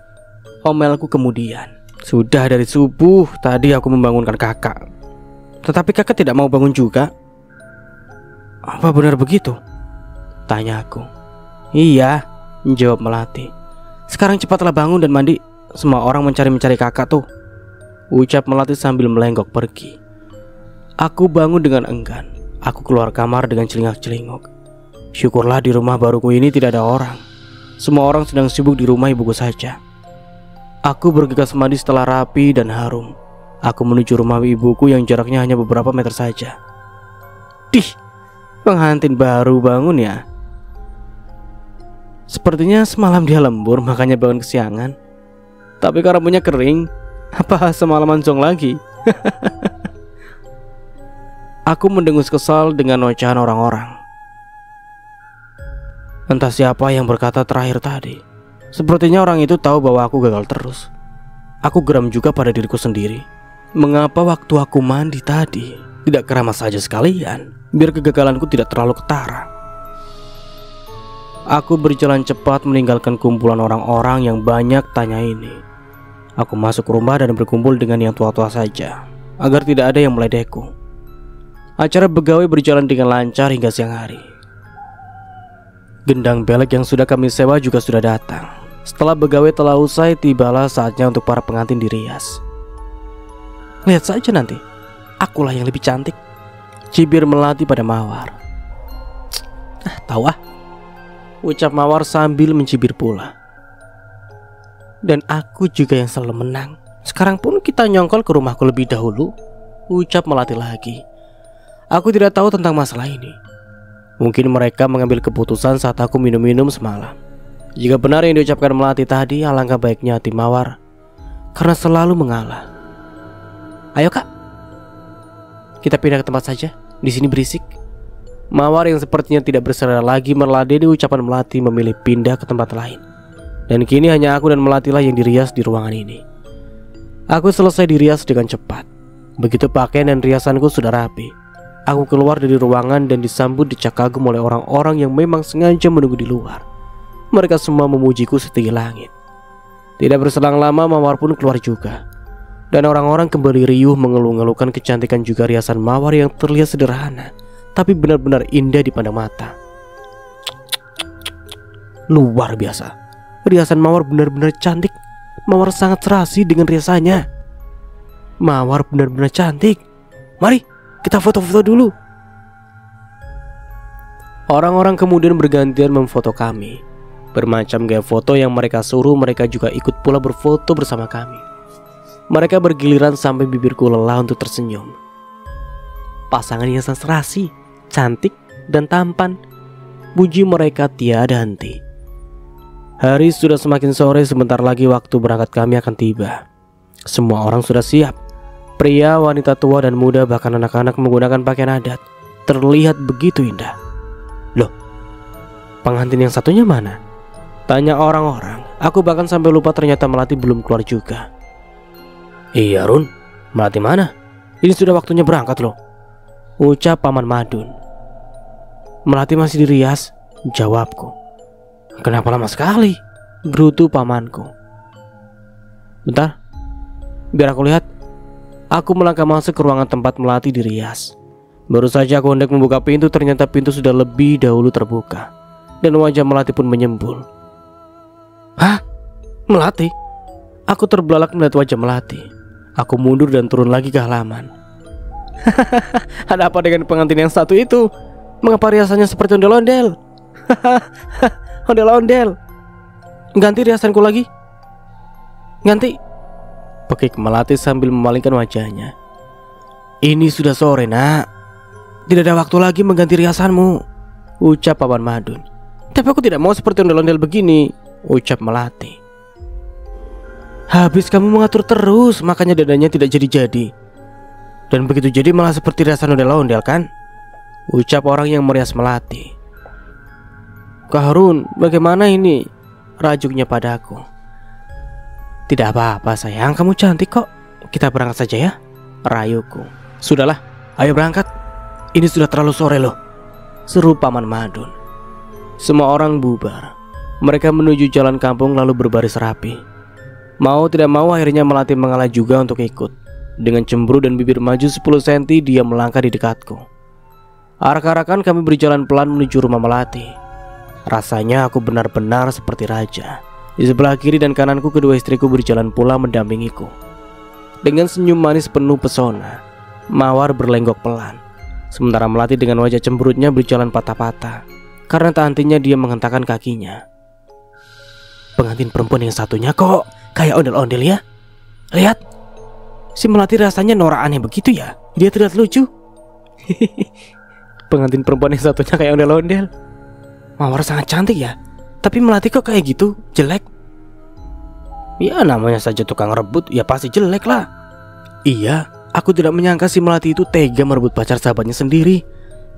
Omelku kemudian. Sudah dari subuh tadi aku membangunkan kakak. Tetapi kakak tidak mau bangun juga. Apa benar begitu? Tanya aku. Iya, jawab Melati. Sekarang cepatlah bangun dan mandi. Semua orang mencari kakak tuh, ucap Melati sambil melenggok pergi. Aku bangun dengan enggan. Aku keluar kamar dengan celingak-celinguk. Syukurlah di rumah baruku ini tidak ada orang. Semua orang sedang sibuk di rumah ibuku saja. Aku bergegas mandi setelah rapi dan harum. Aku menuju rumah ibuku yang jaraknya hanya beberapa meter saja. Dih, pengantin baru bangun ya. Sepertinya semalam dia lembur makanya bangun kesiangan. Tapi kok rambutnya kering. Apa semalaman zong lagi? Aku mendengus kesal dengan ocehan orang-orang. Entah siapa yang berkata terakhir tadi. Sepertinya orang itu tahu bahwa aku gagal terus. Aku geram juga pada diriku sendiri. Mengapa waktu aku mandi tadi tidak keramas saja sekalian, biar kegagalanku tidak terlalu ketara. Aku berjalan cepat meninggalkan kumpulan orang-orang yang banyak tanya ini. Aku masuk rumah dan berkumpul dengan yang tua-tua saja, agar tidak ada yang meledekku. Acara begawe berjalan dengan lancar hingga siang hari. Gendang belek yang sudah kami sewa juga sudah datang. Setelah begawe telah usai, tibalah saatnya untuk para pengantin dirias. Lihat saja nanti, akulah yang lebih cantik, cibir Melati pada Mawar. Tahu ah, ucap Mawar sambil mencibir pula. Dan aku juga yang selalu menang. Sekarang pun kita nyongkol ke rumahku lebih dahulu, ucap Melati lagi. Aku tidak tahu tentang masalah ini. Mungkin mereka mengambil keputusan saat aku minum-minum semalam. Jika benar yang diucapkan Melati tadi, alangkah baiknya hati Mawar, karena selalu mengalah. Ayo kak, kita pindah ke tempat saja. Di sini berisik. Mawar yang sepertinya tidak bersaudara lagi meladeni ucapan Melati memilih pindah ke tempat lain. Dan kini hanya aku dan Melatilah yang dirias di ruangan ini. Aku selesai dirias dengan cepat. Begitu pakaian dan riasanku sudah rapi, aku keluar dari ruangan dan disambut decak kagum oleh orang-orang yang memang sengaja menunggu di luar. Mereka semua memujiku setinggi langit. Tidak berselang lama Mawar pun keluar juga. Dan orang-orang kembali riuh mengeluh-ngeluhkan kecantikan juga riasan Mawar yang terlihat sederhana, tapi benar-benar indah dipandang mata. Luar biasa, riasan Mawar benar-benar cantik. Mawar sangat serasi dengan riasannya. Mawar benar-benar cantik. Mari kita foto-foto dulu. Orang-orang kemudian bergantian memfoto kami. Bermacam gaya foto yang mereka suruh, mereka juga ikut pula berfoto bersama kami. Mereka bergiliran sampai bibirku lelah untuk tersenyum. Pasangan yang sangat serasi, cantik, dan tampan. Puji mereka tiada henti. Hari sudah semakin sore, sebentar lagi waktu berangkat kami akan tiba. Semua orang sudah siap. Pria, wanita tua dan muda, bahkan anak-anak menggunakan pakaian adat. Terlihat begitu indah. Loh, pengantin yang satunya mana? Tanya orang-orang. Aku bahkan sampai lupa ternyata Melati belum keluar juga. Iya Run, Melati mana? Ini sudah waktunya berangkat loh, ucap Paman Madun. Melati masih dirias, jawabku. Kenapa lama sekali? Gerutu pamanku. Bentar, biar aku lihat. Aku melangkah masuk ke ruangan tempat Melati dirias. Baru saja aku hendak membuka pintu, ternyata pintu sudah lebih dahulu terbuka. Dan wajah Melati pun menyembul. Hah? Melati? Aku terbelalak melihat wajah Melati. Aku mundur dan turun lagi ke halaman. Ada apa dengan pengantin yang satu itu? Mengapa riasannya seperti ondel-ondel? Ondel-ondel. Ganti riasanku lagi. Ganti, pekik Melati sambil memalingkan wajahnya. Ini sudah sore, nak. Tidak ada waktu lagi mengganti riasanmu, ucap Paman Madun. Tapi aku tidak mau seperti ondel-ondel begini, ucap Melati. Habis kamu mengatur terus, makanya dadanya tidak jadi-jadi. Dan begitu jadi malah seperti riasan ondel-ondel kan? Ucap orang yang merias Melati. Kak Harun, bagaimana ini? Rajuknya padaku. Tidak apa-apa sayang, kamu cantik kok. Kita berangkat saja ya, rayuku. Sudahlah, ayo berangkat. Ini sudah terlalu sore loh, seru Paman Madun. Semua orang bubar. Mereka menuju jalan kampung lalu berbaris rapi. Mau tidak mau akhirnya Melati mengalah juga untuk ikut. Dengan cemburu dan bibir maju 10 cm dia melangkah di dekatku. Arak-arakan kami berjalan pelan menuju rumah Melati. Rasanya aku benar-benar seperti raja. Di sebelah kiri dan kananku kedua istriku berjalan pula mendampingiku. Dengan senyum manis penuh pesona, Mawar berlenggok pelan. Sementara Melati dengan wajah cemberutnya berjalan patah-patah. Karena tak hentinya dia menghentakkan kakinya. Pengantin perempuan yang satunya kok kayak ondel-ondel ya. Lihat, si Melati rasanya norak aneh begitu ya. Dia terlihat lucu. Pengantin perempuan yang satunya kayak ondel-ondel. Mawar sangat cantik ya, tapi Melati kok kayak gitu, jelek. Ya namanya saja tukang rebut, ya pasti jelek lah. Iya, aku tidak menyangka si Melati itu tega merebut pacar sahabatnya sendiri.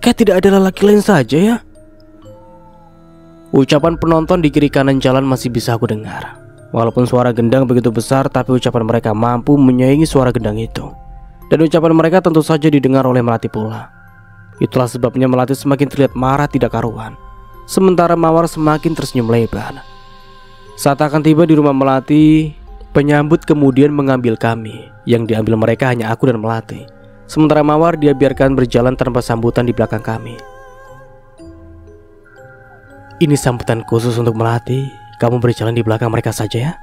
Kayak tidak ada lelaki lain saja ya. Ucapan penonton di kiri kanan jalan masih bisa aku dengar. Walaupun suara gendang begitu besar, tapi ucapan mereka mampu menyaingi suara gendang itu. Dan ucapan mereka tentu saja didengar oleh Melati pula. Itulah sebabnya Melati semakin terlihat marah tidak karuan. Sementara Mawar semakin tersenyum lebar. Saat akan tiba di rumah Melati, penyambut kemudian mengambil kami. Yang diambil mereka hanya aku dan Melati. Sementara Mawar dia biarkan berjalan tanpa sambutan di belakang kami. Ini sambutan khusus untuk Melati. Kamu berjalan di belakang mereka saja ya,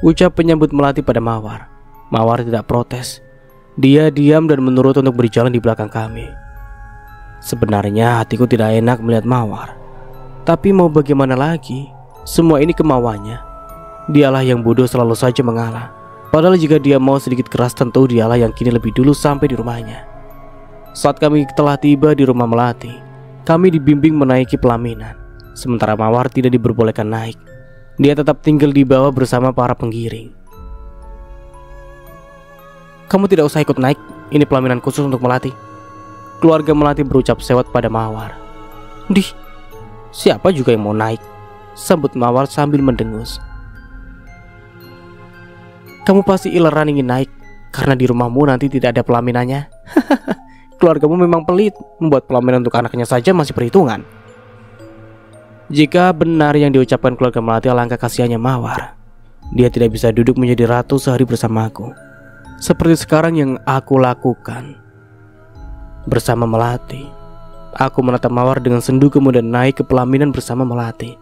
ucap penyambut Melati pada Mawar. Mawar tidak protes. Dia diam dan menurut untuk berjalan di belakang kami. Sebenarnya hatiku tidak enak melihat Mawar. Tapi mau bagaimana lagi? Semua ini kemauannya. Dialah yang bodoh selalu saja mengalah. Padahal jika dia mau sedikit keras, tentu dialah yang kini lebih dulu sampai di rumahnya. Saat kami telah tiba di rumah Melati, kami dibimbing menaiki pelaminan. Sementara Mawar tidak diperbolehkan naik. Dia tetap tinggal di bawah bersama para penggiring. Kamu tidak usah ikut naik. Ini pelaminan khusus untuk Melati. Keluarga Melati berucap sewot pada Mawar. Dih, siapa juga yang mau naik? Sambut Mawar sambil mendengus. Kamu pasti ileran ingin naik karena di rumahmu nanti tidak ada pelaminannya. Keluargamu memang pelit. Membuat pelaminan untuk anaknya saja masih perhitungan. Jika benar yang diucapkan keluarga Melati, alangkah kasihannya Mawar. Dia tidak bisa duduk menjadi ratu sehari bersamaku, seperti sekarang yang aku lakukan bersama Melati. Aku menatap Mawar dengan sendu kemudian naik ke pelaminan bersama Melati.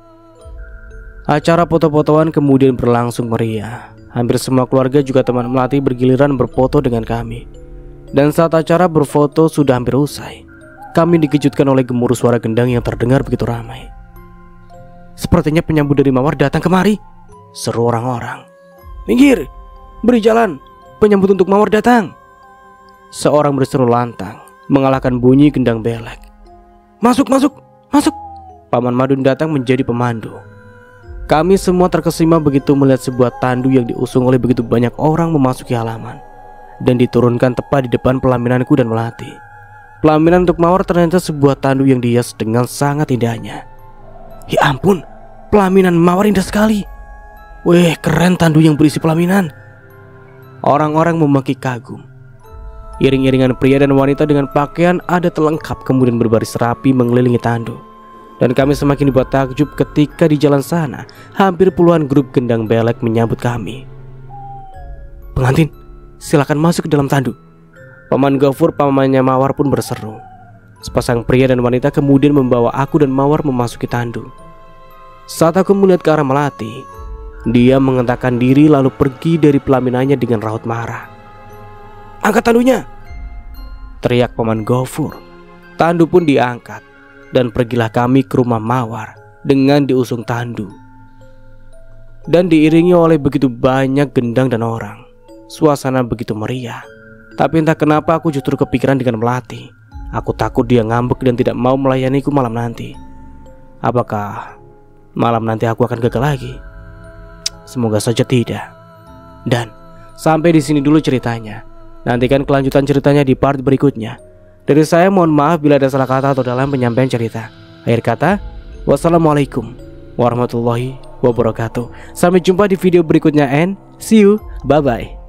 Acara foto-fotoan kemudian berlangsung meriah. Hampir semua keluarga juga teman Melati bergiliran berfoto dengan kami. Dan saat acara berfoto sudah hampir usai, kami dikejutkan oleh gemuruh suara gendang yang terdengar begitu ramai. Sepertinya penyambut dari Mawar datang kemari, seru orang-orang. Minggir, beri jalan, penyambut untuk Mawar datang. Seorang berseru lantang, mengalahkan bunyi gendang belek. Masuk, masuk, masuk. Paman Madun datang menjadi pemandu. Kami semua terkesima begitu melihat sebuah tandu yang diusung oleh begitu banyak orang memasuki halaman dan diturunkan tepat di depan pelaminanku dan Melati. Pelaminan untuk Mawar ternyata sebuah tandu yang dihias dengan sangat indahnya. Ya ampun, pelaminan Mawar indah sekali. Weh, keren tandu yang berisi pelaminan. Orang-orang memaki kagum. Iring-iringan pria dan wanita dengan pakaian adat lengkap kemudian berbaris rapi mengelilingi tandu. Dan kami semakin dibuat takjub ketika di jalan sana hampir puluhan grup gendang belek menyambut kami. Pengantin, silakan masuk ke dalam tandu. Paman Gafur, pamannya Mawar pun berseru. Sepasang pria dan wanita kemudian membawa aku dan Mawar memasuki tandu. Saat aku melihat ke arah Melati, dia mengentakkan diri lalu pergi dari pelaminannya dengan raut marah. Angkat tandunya, teriak Paman Gafur. Tandu pun diangkat. dan pergilah kami ke rumah Mawar dengan diusung tandu dan diiringi oleh begitu banyak gendang dan orang. Suasana begitu meriah. Tapi entah kenapa aku justru kepikiran dengan Melati. Aku takut dia ngambek dan tidak mau melayaniku malam nanti. Apakah malam nanti aku akan gagal lagi? Semoga saja tidak. Dan sampai di sini dulu ceritanya. Nantikan kelanjutan ceritanya di part berikutnya. Dari saya mohon maaf bila ada salah kata atau dalam penyampaian cerita. Akhir kata, wassalamualaikum warahmatullahi wabarakatuh. Sampai jumpa di video berikutnya and see you, bye bye.